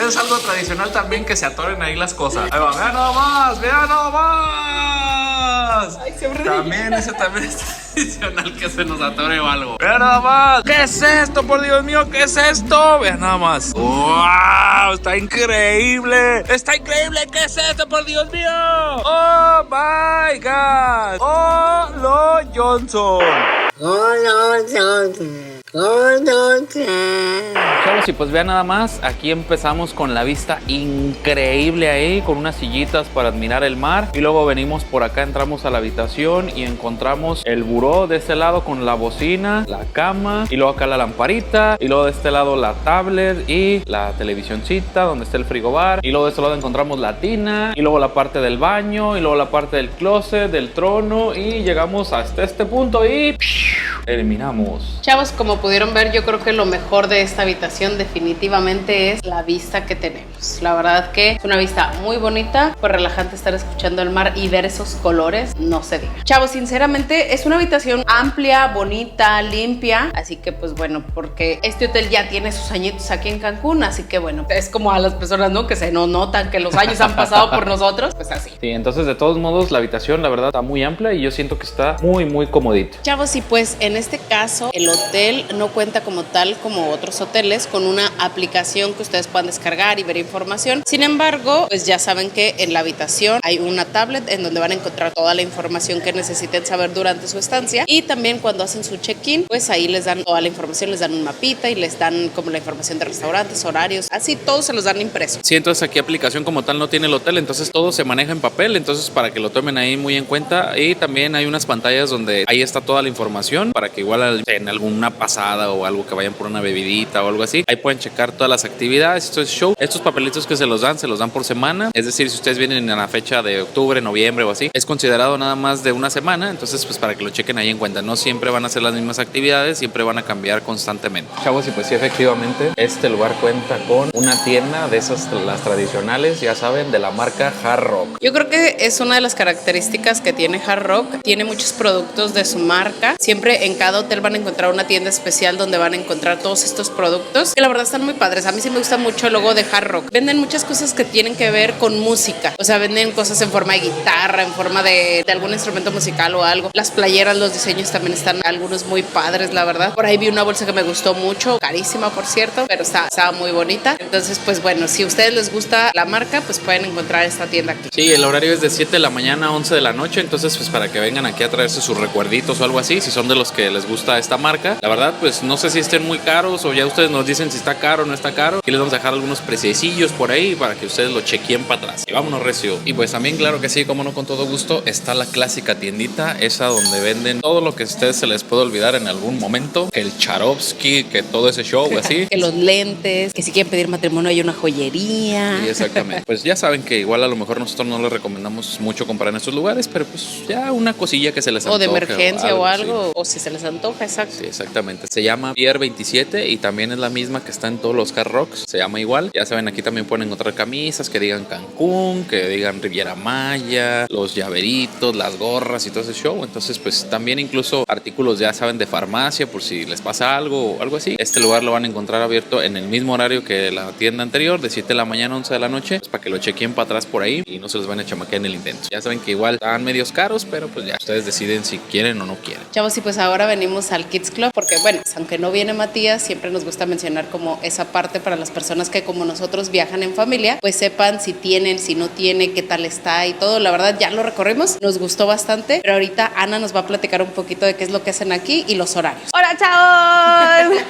Es algo tradicional también que se atoren ahí las cosas. Ahí va, vean nada más, vean nada más. Ay, también ese también es tradicional que se nos atore o algo. Vean nada más. ¿Qué es esto, por Dios mío? ¿Qué es esto? Vean nada más. ¡Wow! Está increíble. Está increíble. ¿Qué es esto, por Dios mío? ¡Oh, my God! ¡Oh, lo Johnson! ¡Oh, lo Johnson! Chavos, y pues vean nada más, aquí empezamos con la vista increíble ahí, con unas sillitas para admirar el mar. Y luego venimos por acá, entramos a la habitación y encontramos el buró de este lado con la bocina, la cama, y luego acá la lamparita, y luego de este lado la tablet y la televisioncita donde está el frigobar. Y luego de este lado encontramos la tina, y luego la parte del baño, y luego la parte del closet, del trono, y llegamos hasta este punto y eliminamos. Chavos, como pudieron ver, yo creo que lo mejor de esta habitación definitivamente es la vista que tenemos. La verdad que es una vista muy bonita, pues relajante estar escuchando el mar y ver esos colores, no se diga. Chavos, sinceramente es una habitación amplia, bonita, limpia, así que pues bueno, porque este hotel ya tiene sus añitos aquí en Cancún, así que bueno, es como a las personas, ¿no? Que se no notan que los años han pasado por nosotros, pues así. Sí, entonces de todos modos la habitación la verdad está muy amplia y yo siento que está muy muy comodita. Chavos, y pues en este caso el hotel no cuenta como tal como otros hoteles con una aplicación que ustedes puedan descargar y ver información. Sin embargo, pues ya saben que en la habitación hay una tablet en donde van a encontrar toda la información que necesiten saber durante su estancia, y también cuando hacen su check-in, pues ahí les dan toda la información, les dan un mapita y les dan como la información de restaurantes, horarios, así todo se los dan impreso. Sí, entonces aquí aplicación como tal no tiene el hotel, entonces todo se maneja en papel, entonces para que lo tomen ahí muy en cuenta. Y también hay unas pantallas donde ahí está toda la información para que igual en alguna pasada o algo que vayan por una bebidita o algo así, ahí pueden checar todas las actividades. Esto es show. Estos papelitos que se los dan por semana, es decir, si ustedes vienen en la fecha de octubre, noviembre o así, es considerado nada más de una semana, entonces pues para que lo chequen ahí en cuenta, no siempre van a ser las mismas actividades, siempre van a cambiar constantemente. Chavos, y pues sí, efectivamente, este lugar cuenta con una tienda de esas, las tradicionales, ya saben, de la marca Hard Rock. Yo creo que es una de las características que tiene Hard Rock, tiene muchos productos de su marca, siempre en cada hotel van a encontrar una tienda especial donde van a encontrar todos estos productos que la verdad están muy padres. A mí sí me gusta mucho el logo de Hard Rock. Venden muchas cosas que tienen que ver con música, o sea, venden cosas en forma de guitarra, en forma de algún instrumento musical o algo. Las playeras, los diseños también están algunos muy padres, la verdad. Por ahí vi una bolsa que me gustó mucho, carísima por cierto, pero estaba muy bonita. Entonces pues bueno, si a ustedes les gusta la marca, pues pueden encontrar esta tienda aquí. Sí, el horario es de 7 de la mañana a 11 de la noche, entonces pues para que vengan aquí a traerse sus recuerditos o algo así, si son de los que les gusta esta marca. La verdad pues no sé si estén muy caros o ya ustedes nos dicen si está caro o no está caro. Aquí les vamos a dejar algunos preciecillos pasillos por ahí para que ustedes lo chequen para atrás. Y vámonos recio. Y pues también, claro que sí, como no, con todo gusto, está la clásica tiendita, esa donde venden todo lo que a ustedes se les puede olvidar en algún momento, que el Charovsky, que todo ese show así. Que los lentes, que si quieren pedir matrimonio hay una joyería. Sí, exactamente. Pues ya saben que igual a lo mejor nosotros no les recomendamos mucho comprar en estos lugares, pero pues ya una cosilla que se les antoje. O de emergencia o algo, sí. o si se les antoja, exacto. Sí, exactamente. Se llama Pier 27 y también es la misma que está en todos los Hard Rocks. Se llama igual. Ya saben, aquí también pueden encontrar camisas que digan Cancún, que digan Riviera Maya, los llaveritos, las gorras y todo ese show. Entonces, pues también incluso artículos, ya saben, de farmacia por si les pasa algo o algo así. Este lugar lo van a encontrar abierto en el mismo horario que la tienda anterior, de 7 de la mañana a 11 de la noche, pues para que lo chequen para atrás por ahí y no se les van a chamaquear en el intento. Ya saben que igual están medios caros, pero pues ya ustedes deciden si quieren o no quieren. Chavos, y pues ahora venimos al Kids Club porque, bueno, pues aunque no viene Matías, siempre nos gusta mencionar como esa parte para las personas que como nosotros viajan en familia, pues sepan si tienen, si no tiene, qué tal está y todo. La verdad ya lo recorrimos, nos gustó bastante, pero ahorita Ana nos va a platicar un poquito de qué es lo que hacen aquí y los horarios. ¡Hola, chavos!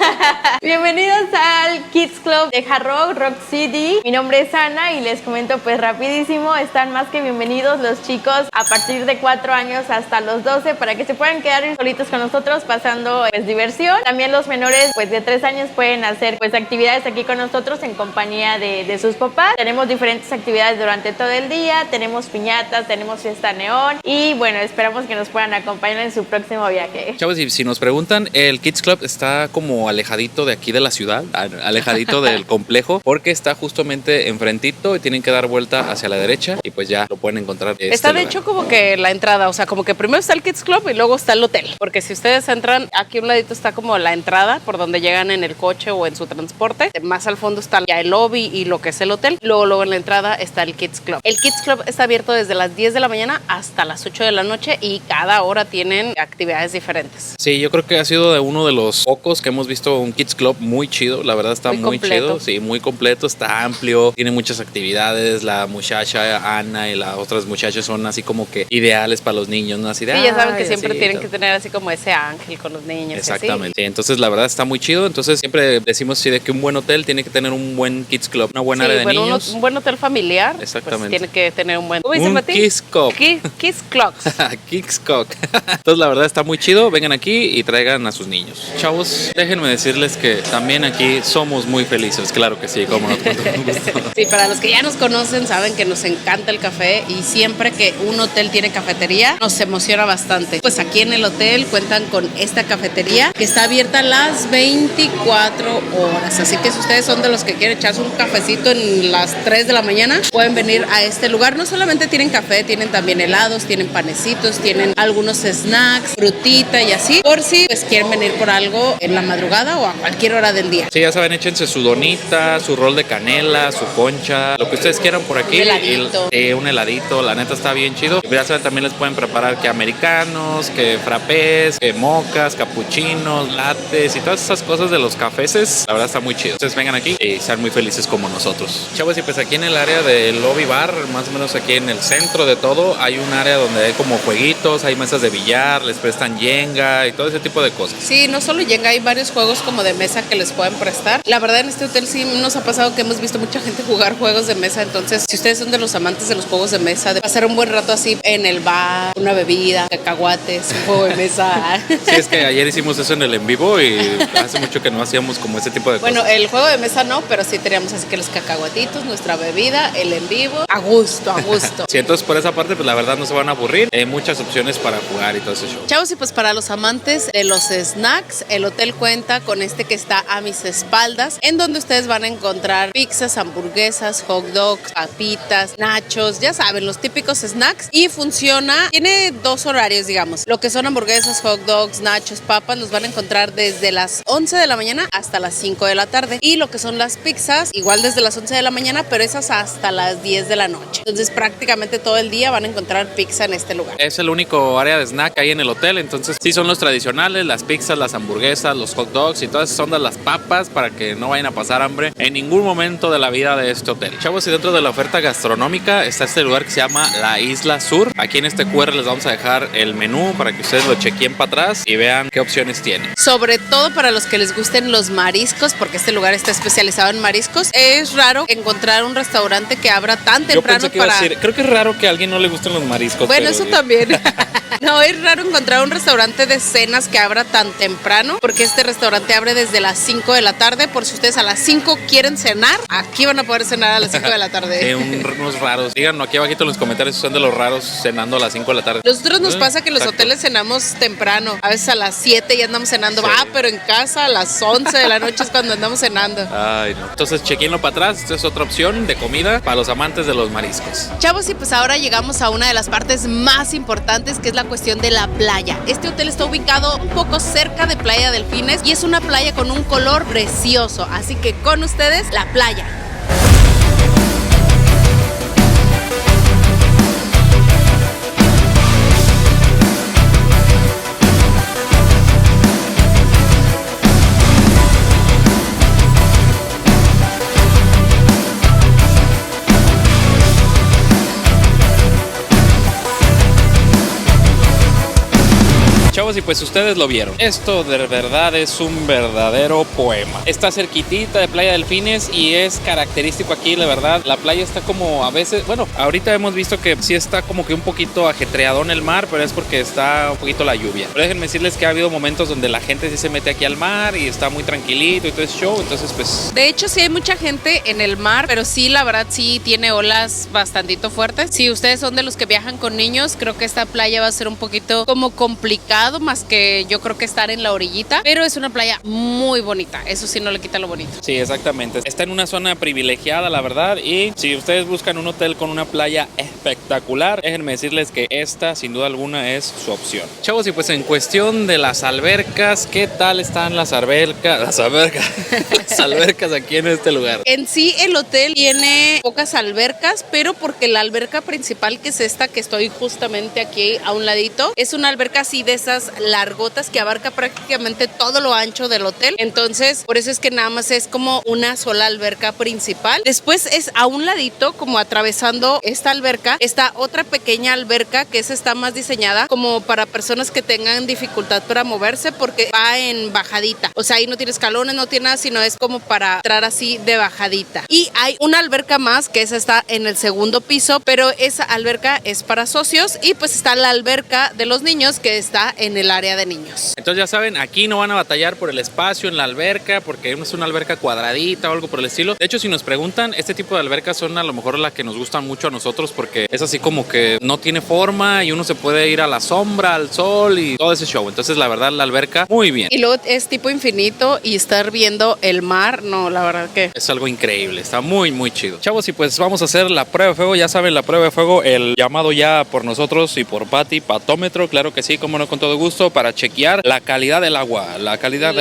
Bienvenidos al Kids Club de Hard Rock, Rock City. Mi nombre es Ana y les comento pues rapidísimo, están más que bienvenidos los chicos a partir de 4 años hasta los 12 para que se puedan quedar solitos con nosotros pasando pues diversión. También los menores pues de 3 años pueden hacer pues actividades aquí con nosotros en compañía de sus papás. Tenemos diferentes actividades durante todo el día, tenemos piñatas, tenemos fiesta neón y bueno, esperamos que nos puedan acompañar en su próximo viaje. Chavos, y si nos preguntan, el Kids Club está como alejadito de aquí de la ciudad, alejadito del complejo, porque está justamente enfrentito y tienen que dar vuelta hacia la derecha y pues ya lo pueden encontrar. Está de hecho como que la entrada, o sea, como que primero está el Kids Club y luego está el hotel, porque si ustedes entran, aquí a un ladito está como la entrada por donde llegan en el coche o en su transporte, más al fondo está ya el lobby y lo que es el hotel, luego en la entrada está el Kids Club. El Kids Club está abierto desde las 10 de la mañana hasta las 8 de la noche y cada hora tienen actividades diferentes. Sí, yo creo que ha sido de uno de los pocos que hemos visto un Kids Club muy chido, la verdad está muy chido, sí, muy completo, está amplio, tiene muchas actividades, la muchacha Ana y las otras muchachas son así como que ideales para los niños, ¿no? Así de, sí, ya saben que siempre así, tienen que tener así como ese ángel con los niños. Exactamente, entonces la verdad está muy chido, entonces siempre decimos sí, de que un buen hotel tiene que tener un buen Kids Club, una buena área de niños. Un buen hotel familiar, exactamente. Pues tiene que tener un buen... ¿Cómo dice un Mati? Kids Club. Kids Clubs. Kids Club. Entonces la verdad está muy chido, vengan aquí y traigan a sus niños. Chavos, déjenme decirles que también aquí somos muy felices, claro que sí, como no, con todo gusto. Sí, para los que ya nos conocen saben que nos encanta el café y siempre que un hotel tiene cafetería nos emociona bastante. Pues aquí en el hotel cuentan con esta cafetería que está abierta las 24 horas, así que si ustedes son de los que quieren echarse un cafecito en las 3 de la mañana, pueden venir a este lugar. No solamente tienen café, tienen también helados, tienen panecitos, tienen algunos snacks, frutita y así, por si pues quieren venir por algo en la madrugada o a cualquier hora del día. Sí, ya saben, échense su donita, su rol de canela, su concha, lo que ustedes quieran por aquí. Un heladito. Un heladito, la neta está bien chido. Y ya saben, también les pueden preparar que americanos, que frappés, que mocas, capuchinos, lattes y todas esas cosas de los cafeses. La verdad está muy chido. Ustedes vengan aquí y sean muy felices como nosotros. Chavos, y pues aquí en el área del lobby bar, más o menos aquí en el centro de todo, hay un área donde hay como jueguitos, hay mesas de billar, les prestan yenga y todo ese tipo de cosas. Sí, no solo yenga, hay varios juegos como de mesa que les pueden prestar. La verdad en este hotel sí nos ha pasado que hemos visto mucha gente jugar juegos de mesa, entonces si ustedes son de los amantes de los juegos de mesa, de pasar un buen rato así en el bar, una bebida, cacahuates, un juego de mesa. Sí, es que ayer hicimos eso en el en vivo y hace mucho que no hacíamos como ese tipo de cosas. Bueno, el juego de mesa no, pero sí teníamos así que los cacahuatitos, nuestra bebida, el en vivo, a gusto, a gusto. Sí, entonces por esa parte pues la verdad no se van a aburrir, hay muchas opciones para jugar y todo ese show. Chavos, y pues para los amantes de los snacks, el hotel cuenta con este que está a mis espaldas, en donde ustedes van a encontrar pizzas, hamburguesas, hot dogs, papitas, nachos, ya saben, los típicos snacks, y funciona, tiene 2 horarios, digamos, lo que son hamburguesas, hot dogs, nachos, papas, los van a encontrar desde las 11 de la mañana hasta las 5 de la tarde, y lo que son las pizzas, igual desde las 11 de la mañana, pero esas hasta las 10 de la noche, entonces prácticamente todo el día van a encontrar pizza en este lugar. Es el único área de snack ahí en el hotel, entonces sí son los tradicionales, las pizzas, las hamburguesas, los hot dogs y todas esas son de las papas para que no vayan a pasar hambre en ningún momento de la vida de este hotel. Chavos, y dentro de la oferta gastronómica está este lugar que se llama La Isla Sur. Aquí en este QR les vamos a dejar el menú para que ustedes lo chequen para atrás y vean qué opciones tienen. Sobre todo para los que les gusten los mariscos, porque este lugar está especializado en mariscos. es raro encontrar un restaurante que abra tan Yo temprano pensé que iba a decir, creo que es raro que a alguien no le gusten los mariscos. Bueno, pero eso también. No, es raro encontrar un restaurante de cenas que abra tan temprano, porque este restaurante abre desde las 5 de la tarde. Por si ustedes a las 5 quieren cenar, aquí van a poder cenar a las 5 de la tarde. Unos raros. Díganos aquí abajito en los comentarios si son de los raros cenando a las 5 de la tarde. Nosotros nos pasa que en los Exacto. hoteles cenamos temprano. A veces a las 7 ya andamos cenando. Sí. Pero en casa a las 11 de la noche es cuando andamos cenando. Ay, no. Entonces, chequenlo para atrás. Esta es otra opción de comida para los amantes de los mariscos. Chavos, y pues ahora llegamos a una de las partes más importantes, que es la cuestión de la playa. Este hotel está ubicado un poco cerca de Playa Delfines y es una playa con un color precioso. Así que con ustedes, la playa. Chavos, y pues ustedes lo vieron. Esto de verdad es un verdadero poema. Está cerquitita de Playa Delfines y es característico aquí, la verdad. La playa está como a veces, bueno, ahorita hemos visto que sí está como que un poquito ajetreado en el mar, pero es porque está un poquito la lluvia. Pero déjenme decirles que ha habido momentos donde la gente sí se mete aquí al mar y está muy tranquilito y todo es show. Entonces, pues... De hecho, sí hay mucha gente en el mar, pero sí, la verdad, sí tiene olas bastantito fuertes. Si ustedes son de los que viajan con niños, creo que esta playa va a ser un poquito como complicado, más que yo creo que estar en la orillita, pero es una playa muy bonita, eso sí no le quita lo bonito. Sí, exactamente. Está en una zona privilegiada, la verdad, y si ustedes buscan un hotel con una playa espectacular, déjenme decirles que esta, sin duda alguna, es su opción. Chavos, y pues en cuestión de las albercas, ¿qué tal están las albercas? Las albercas aquí en este lugar. En sí, el hotel tiene pocas albercas, pero porque la alberca principal, que es esta que estoy justamente aquí a un ladito, es una alberca así de esas largotas que abarca prácticamente todo lo ancho del hotel. Entonces, por eso es que nada más es como una sola alberca principal. Después es a un ladito, como atravesando esta alberca, está otra pequeña alberca que esa está más diseñada como para personas que tengan dificultad para moverse, porque va en bajadita. O sea, ahí no tiene escalones, no tiene nada, sino es como para entrar así de bajadita. Y hay una alberca más que esa está en el segundo piso, pero esa alberca es para socios, y pues está la alberca de los niños que está en el área de niños. Entonces ya saben, aquí no van a batallar por el espacio en la alberca, porque es una alberca cuadradita o algo por el estilo. De hecho, si nos preguntan, este tipo de albercas son a lo mejor las que nos gustan mucho a nosotros, porque es así como que no tiene forma y uno se puede ir a la sombra, al sol y todo ese show. Entonces, la verdad, la alberca, muy bien. Y luego es tipo infinito y estar viendo el mar, no, la verdad que... Es algo increíble, está muy, muy chido. Chavos, y pues vamos a hacer la prueba de fuego. Ya saben, la prueba de fuego, el llamado ya por nosotros y por Patty, patómetro, claro que sí, como no, con todo gusto, para chequear la calidad del agua, la calidad de...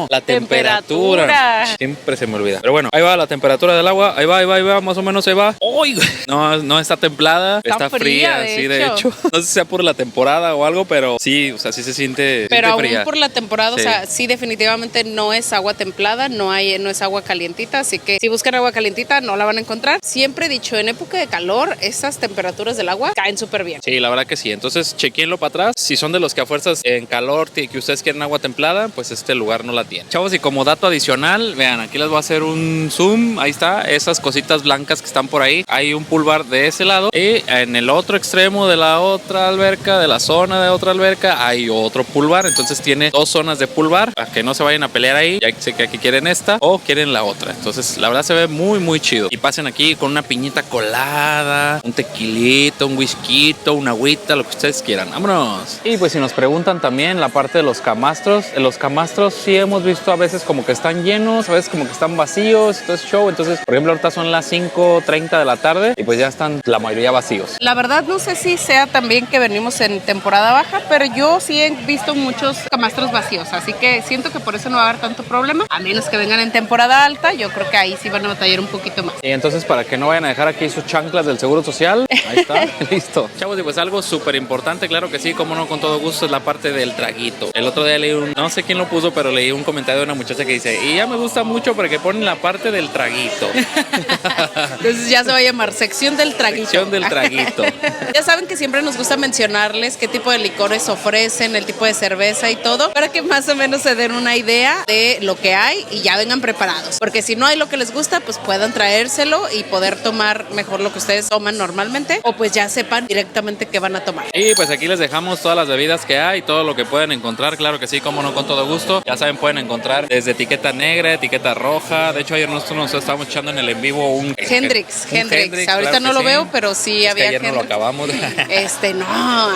la temperatura. Siempre se me olvida. Pero bueno, ahí va la temperatura del agua, ahí va, más o menos ahí va. ¡Uy! No está templada, está fría, sí, de hecho. No sé si sea por la temporada o algo, pero sí, o sea, sí se siente, pero aún fría. por la temporada, Sí. o sea, sí, definitivamente no es agua templada, no es agua calientita, así que si buscan agua calientita no la van a encontrar. Siempre he dicho, en época de calor, esas temperaturas del agua caen súper bien. Sí, la verdad que sí. Entonces, chequenlo para atrás. Si son de los que a fuerzas en calor que ustedes quieren agua templada, pues este lugar no la tiene. Chavos, y como dato adicional, vean, aquí les voy a hacer un zoom. Ahí está, esas cositas blancas que están por ahí. Hay un pool bar de ese lado y en el otro extremo de la otra alberca, de la zona de otra alberca, hay otro pool bar. Entonces tiene dos zonas de pool bar, para que no se vayan a pelear ahí. Ya sé que aquí quieren esta o quieren la otra. Entonces, la verdad se ve muy, muy chido. Y pasen aquí con una piñita colada, un tequilito, un whisky, una agüita, lo que ustedes quieran. ¡Vámonos! Y pues si nos preguntan también la parte de los camastros, los camastros sí hemos visto a veces como que están llenos, a veces como que están vacíos, todo es show. Entonces, por ejemplo, ahorita son las 5:30 de la tarde y pues ya están la mayoría vacíos. La verdad no sé si sea también que venimos en temporada baja, pero yo sí he visto muchos camastros vacíos, así que siento que por eso no va a haber tanto problema, a menos que vengan en temporada alta. Yo creo que ahí sí van a batallar un poquito más. Y entonces, para que no vayan a dejar aquí sus chanclas del Seguro Social, ahí está, listo. Chavos, y pues algo súper importante, claro que sí, como no, con todo gusto, es la parte del traguito. El otro día leí no sé quién lo puso, pero leí un comentario de una muchacha que dice, y ya me gusta mucho porque ponen la parte del traguito. Entonces ya se va a llamar sección del traguito. Sección del traguito. Ya saben que siempre nos gusta mencionarles qué tipo de licores ofrecen, el tipo de cerveza y todo, para que más o menos se den una idea de lo que hay y ya vengan preparados. Porque si no hay lo que les gusta, pues puedan traérselo y poder tomar mejor lo que ustedes toman normalmente, o pues ya sepan directamente qué van a tomar. Y pues aquí les dejamos todas las bebidas que hay, todo lo que pueden encontrar, claro que sí, como no, con todo gusto. Ya saben, pueden encontrar desde etiqueta negra, etiqueta roja. De hecho, ayer nosotros nos estábamos echando en el en vivo un Hendrix. Ahorita claro no lo sí. veo, pero sí es había que ayer no lo acabamos. No.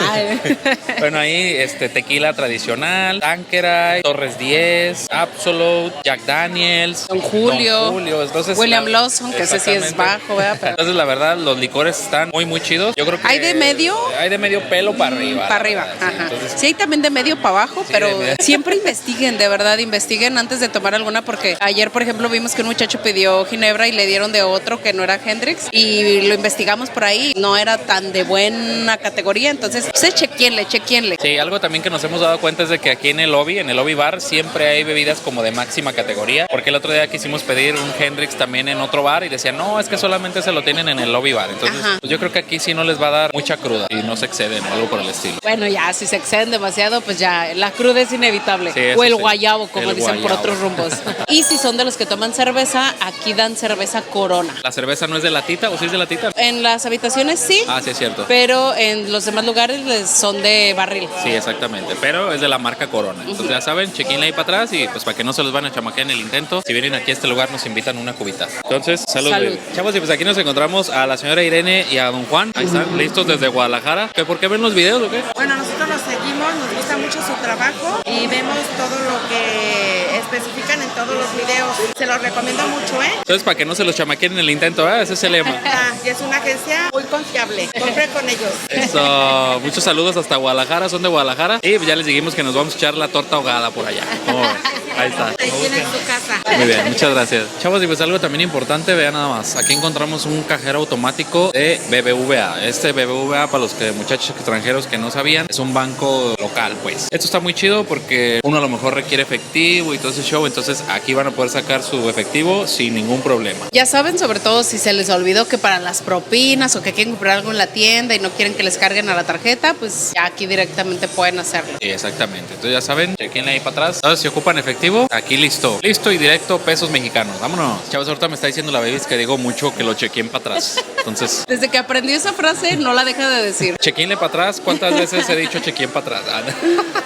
Bueno, ahí tequila tradicional, Tanqueray, Torres 10, Absolute, Jack Daniels, Don Julio. Entonces, William Lawson, que ese sí es bajo, ¿verdad? Pero entonces, la verdad, los licores están muy, muy chidos. Yo creo que ¿hay de medio? Hay de medio pelo para arriba. Para arriba, verdad, ajá. Entonces, Sí, hay también de medio para abajo, sí, pero de siempre investiguen, de verdad, investiguen antes de tomar alguna, porque ayer, por ejemplo, vimos que un muchacho pidió ginebra y le dieron de otro que no era Hendrix, y lo investigamos por ahí, no era tan de buena categoría, entonces, pues chequenle. Sí, algo también que nos hemos dado cuenta es de que aquí en el lobby bar, siempre hay bebidas como de máxima categoría, porque el otro día quisimos pedir un Hendrix también en otro bar y decían, no, es que solamente se lo tienen en el lobby bar. Entonces, pues yo creo que aquí sí no les va a dar mucha cruda y no se exceden o algo por el estilo. Bueno, ya, si se exceden demasiado, pues ya, la cruda es inevitable. Sí, o el sí. guayabo, como El dicen por guayabo. otros rumbos. Y si son de los que toman cerveza, aquí dan cerveza Corona. ¿La cerveza no es de latita o sí es de latita? En las habitaciones sí, Ah, sí es cierto. pero en los demás lugares son de barril. Sí, exactamente, pero es de la marca Corona. Entonces ya saben, chequenle ahí para atrás y pues para que no se los van a chamaquear en el intento, si vienen aquí a este lugar nos invitan una cubita. Entonces, salud. Salud. Chavos, y pues aquí nos encontramos a la señora Irene y a don Juan. Ahí están, listos desde Guadalajara. ¿Por qué ven los videos o qué? Bueno, nosotros los seguimos, nos gusta mucho su trabajo y vemos todo lo que especifican en todos los videos. Se los recomiendo mucho, ¿eh? Entonces, para que no se los chamaqueen en el intento, ese es el lema. Y es una agencia muy confiable. Compre con ellos. Eso, muchos saludos hasta Guadalajara, son de Guadalajara. Y ya les dijimos que nos vamos a echar la torta ahogada por allá. ¿Cómo ven? Ahí está. Ahí tienen su casa. Muy bien, muchas gracias. Chavos, y pues algo también importante, vean nada más. Aquí encontramos un cajero automático de BBVA. Este BBVA, para los muchachos extranjeros que no sabían, es un banco local, pues. Esto está muy chido porque uno a lo mejor requiere efectivo y todo ese show. Entonces aquí van a poder sacar su efectivo sin ningún problema. Ya saben, sobre todo si se les olvidó que para las propinas o que quieren comprar algo en la tienda y no quieren que les carguen a la tarjeta, pues ya aquí directamente pueden hacerlo. Sí, exactamente. Entonces ya saben, chequenle ahí para atrás. Entonces, si ocupan efectivo, aquí listo. Listo y directo, pesos mexicanos. Vámonos. Chavos, ahorita me está diciendo la Babys que digo mucho que lo chequen para atrás. Entonces, Desde que aprendió esa frase, no la deja de decir. chequenle para atrás. ¿Cuántas veces he dicho chequen para atrás?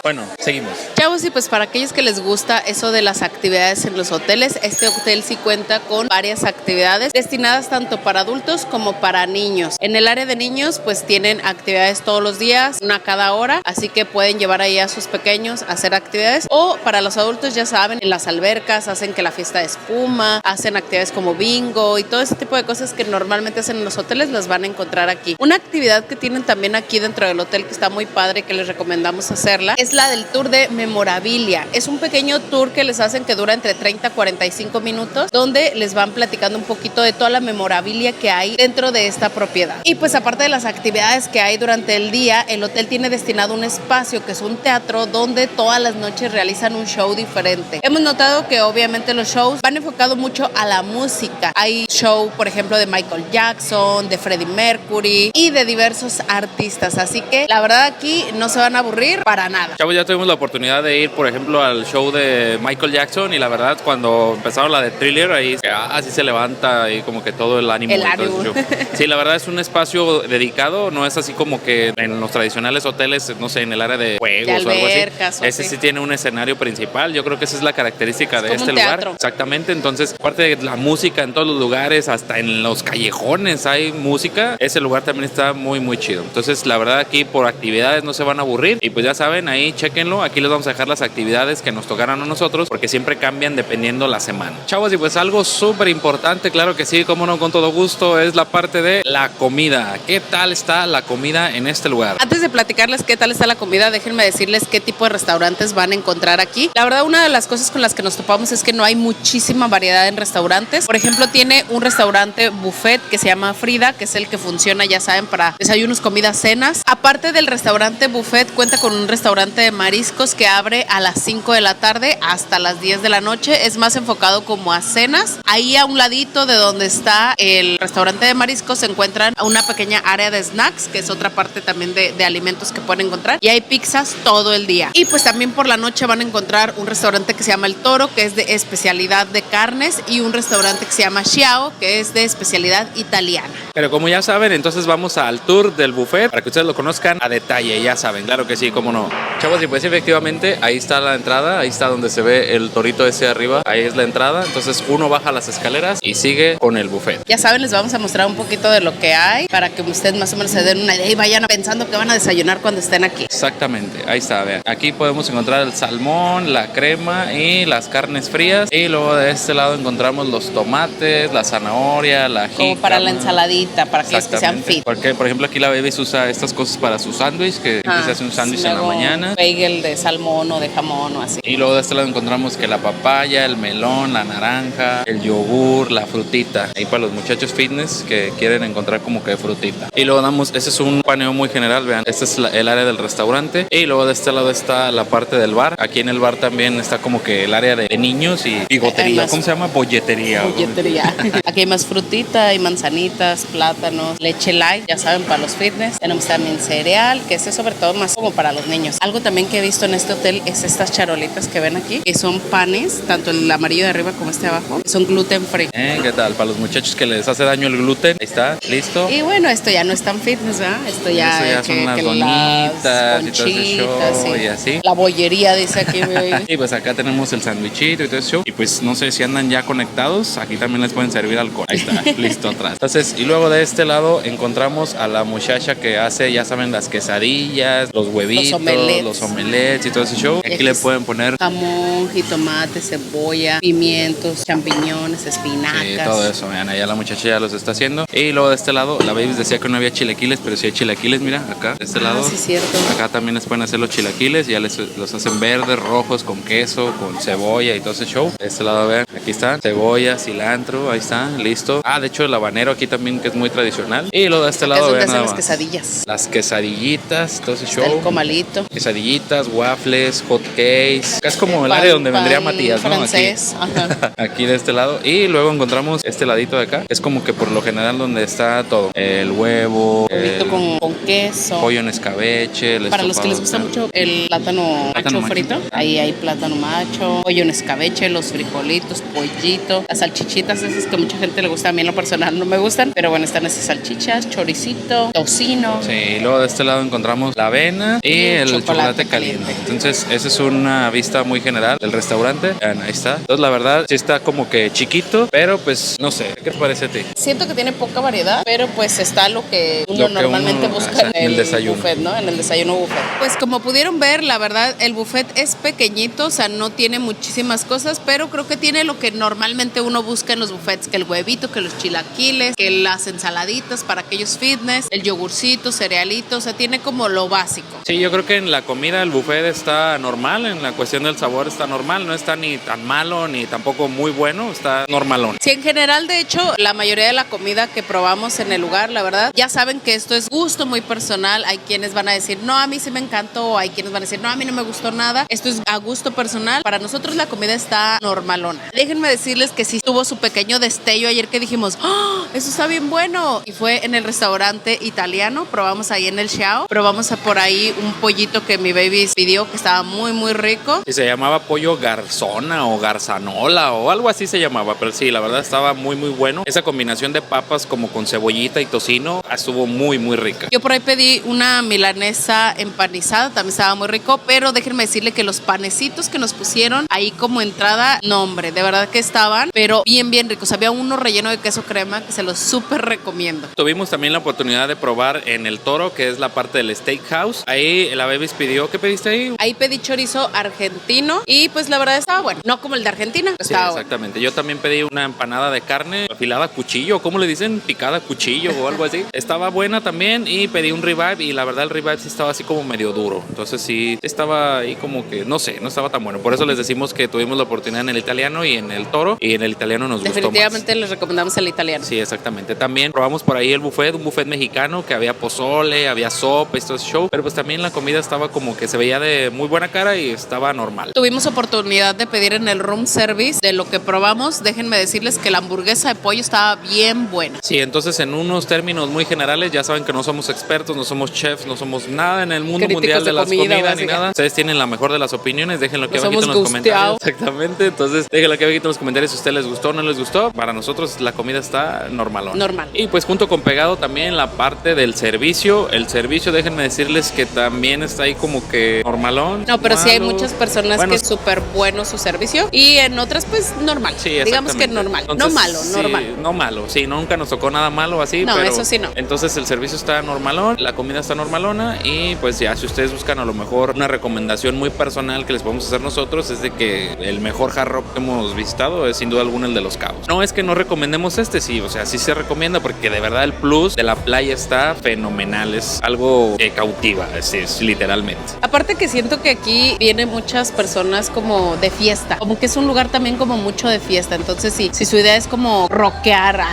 Bueno, seguimos. Chavos, y pues para aquellos que les gusta eso de las actividades en los hoteles, este hotel sí cuenta con varias actividades destinadas tanto para adultos como para niños. En el área de niños, pues tienen actividades todos los días, una cada hora, así que pueden llevar ahí a sus pequeños a hacer actividades. O para los adultos, ya saben, en las albercas hacen que la fiesta de espuma, hacen actividades como bingo y todo ese tipo de cosas que normalmente hacen en los hoteles, las van a encontrar aquí. Una actividad que tienen también aquí dentro del hotel que está muy padre, que les recomendamos hacerla, es la del tour de memorabilia. Es un pequeño tour que les hacen que dura entre 30 a 45 minutos, donde les van platicando un poquito de toda la memorabilia que hay dentro de esta propiedad. Y pues aparte de las actividades que hay durante el día, el hotel tiene destinado un espacio que es un teatro donde todas las noches realizan un show diferente. Hemos notado que obviamente los shows van enfocados mucho a la música. Hay show, por ejemplo, de Michael Jackson, de Freddie Mercury y de diversos artistas. Así que la verdad aquí no se van a aburrir para nada. Chavos, ya tuvimos la oportunidad de ir, por ejemplo, al show de Michael Jackson y la verdad cuando empezaron la de Thriller, ahí así se levanta y como que todo el ánimo. El ánimo. Show. Sí, la verdad es un espacio dedicado, no es así como que en los tradicionales hoteles, no sé, en el área de juegos De o algo albercas así. o Ese así. sí tiene un escenario principal, yo creo que esa es la característica de como este un lugar. teatro. Exactamente, entonces aparte de la música en todos los lugares, hasta en los callejones hay música, ese lugar también está muy muy chido. Entonces la verdad aquí por actividades no se van a aburrir y pues ya saben, ahí chéquenlo, aquí les vamos a dejar las actividades que nos tocaron a nosotros porque siempre cambian dependiendo la semana. Chavos, y pues algo súper importante, claro que sí, como no, con todo gusto, es la parte de la comida. ¿Qué tal está la comida en este lugar? Antes de platicarles qué tal está la comida, déjenme decirles qué tipo de restaurantes van a encontrar aquí. La verdad, una de las cosas con las que nos topamos es que no hay muchísima variedad en restaurantes. Por ejemplo, tiene un restaurante buffet que se llama Frida, que es el que funciona, ya saben, para desayunos, comidas, cenas. Aparte del restaurante buffet, cuenta con un restaurante de mariscos que abre a las 5 de la tarde hasta las 10 de la noche. Es más enfocado como a cenas. Ahí a un ladito de donde está el restaurante de mariscos se encuentran una pequeña área de snacks, que es otra parte también de alimentos que pueden encontrar. Y hay pizzas todo el día. Y pues también por la noche van a encontrar un restaurante que se llama El Toro, que es de especialidad de carnes, y un restaurante que se llama Xiao, que es de especialidad italiana. Pero como ya saben, entonces vamos al tour del buffet para que ustedes lo conozcan a detalle, ya saben, claro que sí, cómo no. Chavos, y pues efectivamente ahí está la entrada, ahí está donde se ve el torito ese arriba, ahí es la entrada, entonces uno baja las escaleras y sigue con el buffet. Ya saben, les vamos a mostrar un poquito de lo que hay para que ustedes más o menos se den una idea y vayan pensando que van a desayunar cuando estén aquí. Exactamente, ahí está, vean. Aquí podemos encontrar el salmón, la crema y las carnes frías. Y luego de este lado encontramos los tomates, la zanahoria, la jícama. Como para la ensaladita, para aquellos que sean fit. Porque, por ejemplo, aquí la Baby usa estas cosas para su sándwich, que se hace un sándwich en la mañana. Un bagel de salmón o de jamón o así. Y luego de este lado encontramos que la papaya, el melón, la naranja, el yogur, la frutita. Ahí para los muchachos fitness que quieren encontrar como que frutita. Y luego damos, este es un paneo muy general, vean. Este es el área del restaurante. Y luego de este lado está la parte del bar. Aquí en el bar también está como que el área de niños y bigotería. ¿Cómo se llama? Bolletería. Bolletería. Aquí hay más frutita, hay manzanitas, plátanos, leche light, ya saben, para los fitness. Tenemos también cereal, que es sobre todo más como para los niños. Algo también que he visto en este hotel es estas charolitas que ven aquí, que son panes, tanto el amarillo de arriba como este de abajo, que son gluten free. ¿Qué tal? Para los muchachos que les hace daño el gluten. Ahí está, listo. Y bueno, esto ya no es tan fitness, ¿verdad? Esto ya son las donitas y todo ese show y así. La bollería, dice aquí. Y pues acá tenemos el sandwichito y todo ese show. Y pues no sé si andan ya conectados, aquí también les pueden servir alcohol. Ahí está, listo atrás. Entonces, y luego de este lado encontramos a la muchacha que hace, ya saben, las quesadillas, los huevitos, los omelets y todo ese show. Aquí le pueden poner jamón, jitomate, cebolla, pimientos, champiñones, espinacas. Sí, todo eso, vean, allá la muchacha ya los está haciendo. Y luego de este lado, la Baby decía que no había chilaquiles, pero sí hay chilaquiles, mira, acá, de este lado. Sí, cierto. Acá también les pueden hacer los chilaquiles, ya los hacen verdes, rojos, con queso, con cebolla y todo ese show. De este lado, vean, aquí están, cebolla, cilantro, ahí está, listo. El hecho el habanero aquí también, que es muy tradicional. Y luego de este lado, vean, nada más. Las quesadillas. Las quesadillitas, todo ese show. El comalito. Quesadillitas, waffles, hot cakes. Acá es como el área donde vendría Matías, ¿no? Francés. Aquí. Ajá. Aquí de este lado. Y luego encontramos este ladito de acá. Es como que por lo general donde está todo. El huevo, con queso, pollo en escabeche. Para los que les gusta mucho el plátano macho frito, ahí hay plátano macho, pollo en escabeche, los frijolitos, pollito, las salchichitas esas que a mucha gente le gusta. A mí en lo personal no me gustan, pero bueno, están esas salchichas, choricito, tocino. Sí, y luego de este lado encontramos la avena y el chocolate caliente. Entonces, esa es una vista muy general del restaurante. Ahí está. Entonces, la verdad, sí está como que chiquito, pero pues, no sé. ¿Qué te parece a ti? Siento que tiene poca variedad, pero pues está lo que uno normalmente busca en el desayuno. Buffet, ¿no? En el desayuno buffet. Pues como pudieron ver, la verdad, el buffet es pequeñito, o sea, no tiene muchísimas cosas, pero creo que tiene lo que normalmente uno busca en los buffets, que el huevito, que los chilaquiles, que las ensaladitas para aquellos fitness, el yogurcito, cerealito, o sea, tiene como lo básico. Sí, yo creo que en la comida el buffet está normal, en la cuestión del sabor está normal, no está ni tan malo ni tampoco muy bueno, está normalón. Sí, en general, de hecho, la mayoría de la comida que probamos en el lugar, la verdad, ya saben que esto es gusto muy personal. Hay quienes van a decir, no, a mí sí me encantó, hay quienes van a decir, no, a mí no me gustó nada. Esto es a gusto personal. Para nosotros la comida está normalona. Déjenme decirles que sí tuvo su pequeño destello ayer que dijimos, ¡oh, eso está bien bueno! Y fue en el restaurante italiano, probamos ahí en el Xiao, probamos por ahí un pollito que mi baby pidió que estaba muy, muy rico. Y se llamaba pollo garzona o garzanola o algo así se llamaba, pero sí, la verdad estaba muy, muy bueno. Esa combinación de papas como con cebollita y tocino estuvo muy, muy rica. Yo por ahí pedí una milanesa empanizada, también estaba muy rico, pero déjenme decirle que los panecitos que nos pusieron ahí como entrada, no hombre, de verdad que estaban, pero bien, bien ricos. Había uno relleno de queso crema que se los súper recomiendo. Tuvimos también la oportunidad de probar en El Toro, que es la parte del steakhouse. Ahí la Baby pidió, ¿qué pediste ahí? Ahí pedí chorizo argentino y pues la verdad estaba bueno, no como el de Argentina, sí, exactamente. Bueno. Yo también pedí una empanada de carne afilada a cuchillo, ¿cómo le dicen? Picada a cuchillo o algo así. Estaba buena también y pedí un ribeye y la verdad el ribeye sí estaba así como medio duro. Entonces sí estaba ahí como que, no sé, no estaba tan bueno. Por eso les decimos que tuvimos la oportunidad en el italiano y en el Toro, y en el italiano nos gustó más. Definitivamente les recomendamos el italiano. Sí, exactamente. También probamos por ahí el buffet, un buffet mexicano que había pozole, había sopa y todo ese show, pero pues también la comida estaba como que se veía de muy buena cara y estaba normal. Tuvimos oportunidad de pedir en el room service. De lo que probamos, déjenme decirles que la hamburguesa de pollo estaba bien buena. Sí, entonces en unos términos muy generales, ya saben que no somos expertos, no somos chefs, no somos nada en el mundo Críticos mundial de las comida, comidas ni básica. nada. Ustedes tienen la mejor de las opiniones, déjenlo aquí No abajito en somos los comentarios. gusteados. Exactamente, entonces déjenlo aquí abajito en los comentarios si a ustedes les gustó o no les gustó. Para nosotros la comida está normalona. Normal. Y pues junto con pegado también la parte del servicio. El servicio, déjenme decirles que también está ahí como que normalón. No, pero sí hay malo. muchas personas Bueno, que es súper bueno su servicio y en otras pues normal. Sí, digamos que exactamente. normal. Entonces, No malo, sí, normal. No malo, sí, nunca nos tocó nada malo así. No, pero eso sí no. Entonces el servicio está normalón, la comida está normalona y pues ya si ustedes buscan a lo mejor una recomendación muy personal que les podemos hacer nosotros es de que el mejor Hard Rock que hemos visitado es sin duda alguna el de Los Cabos. No es que no recomendemos sí, o sea, sí se recomienda porque de verdad el plus de la playa está fenomenal, es algo que cautiva, es literalmente. Aparte que siento que aquí vienen muchas personas como de fiesta, como que es un lugar también como mucho de fiesta, entonces sí, si su idea es como rockear,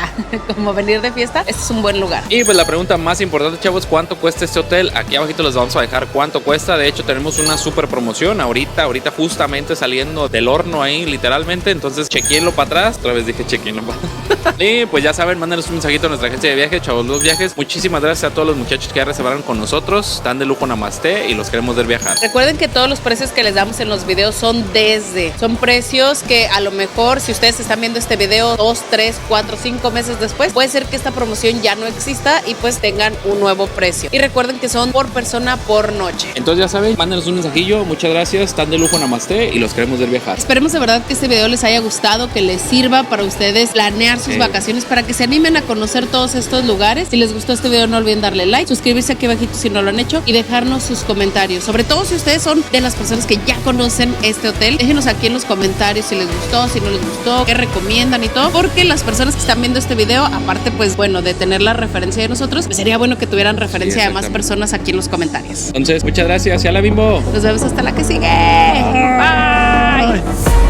como venir de fiesta, este es un buen lugar. Y pues la pregunta más importante, chavos, ¿cuánto cuesta este hotel? Aquí abajito les vamos a dejar cuánto cuesta. De hecho, tenemos una super promoción ahorita justamente saliendo del horno ahí, literalmente. Entonces, chequenlo para atrás. Otra vez dije chequenlo para atrás. Y pues ya saben, mándenos un mensajito a nuestra agencia de viajes, Chavos Los Viajes. Muchísimas gracias a todos los muchachos que ya reservaron con nosotros. Están de lujo, namaste, y los queremos ver viajar. Recuerden que todos los precios que les damos en los videos son precios que a lo mejor si ustedes están viendo este video 2, 3, 4, 5 meses después, puede ser que esta promoción ya no exista y pues tengan un nuevo precio. Y recuerden que son por persona por noche. Entonces ya saben, mándenos un mensajillo. Muchas gracias, están de lujo, namaste, y los queremos ver viajar. Esperemos de verdad que este video les haya gustado, que les sirva para ustedes planear sus vacaciones, para que se animen a conocer todos estos lugares. Si les gustó este video, no olviden darle like, suscribirse aquí abajito si no lo han hecho y dejarnos sus comentarios. Sobre todo si ustedes son de las personas que ya conocen este hotel, déjenos aquí en los comentarios si les gustó, si no les gustó, qué recomiendan y todo, porque las personas que están viendo este video, aparte pues bueno, de tener la referencia de nosotros, pues sería bueno que tuvieran referencia de más personas aquí en los comentarios. Entonces, muchas gracias, ya la Bimbo. Nos vemos hasta la que sigue. Bye.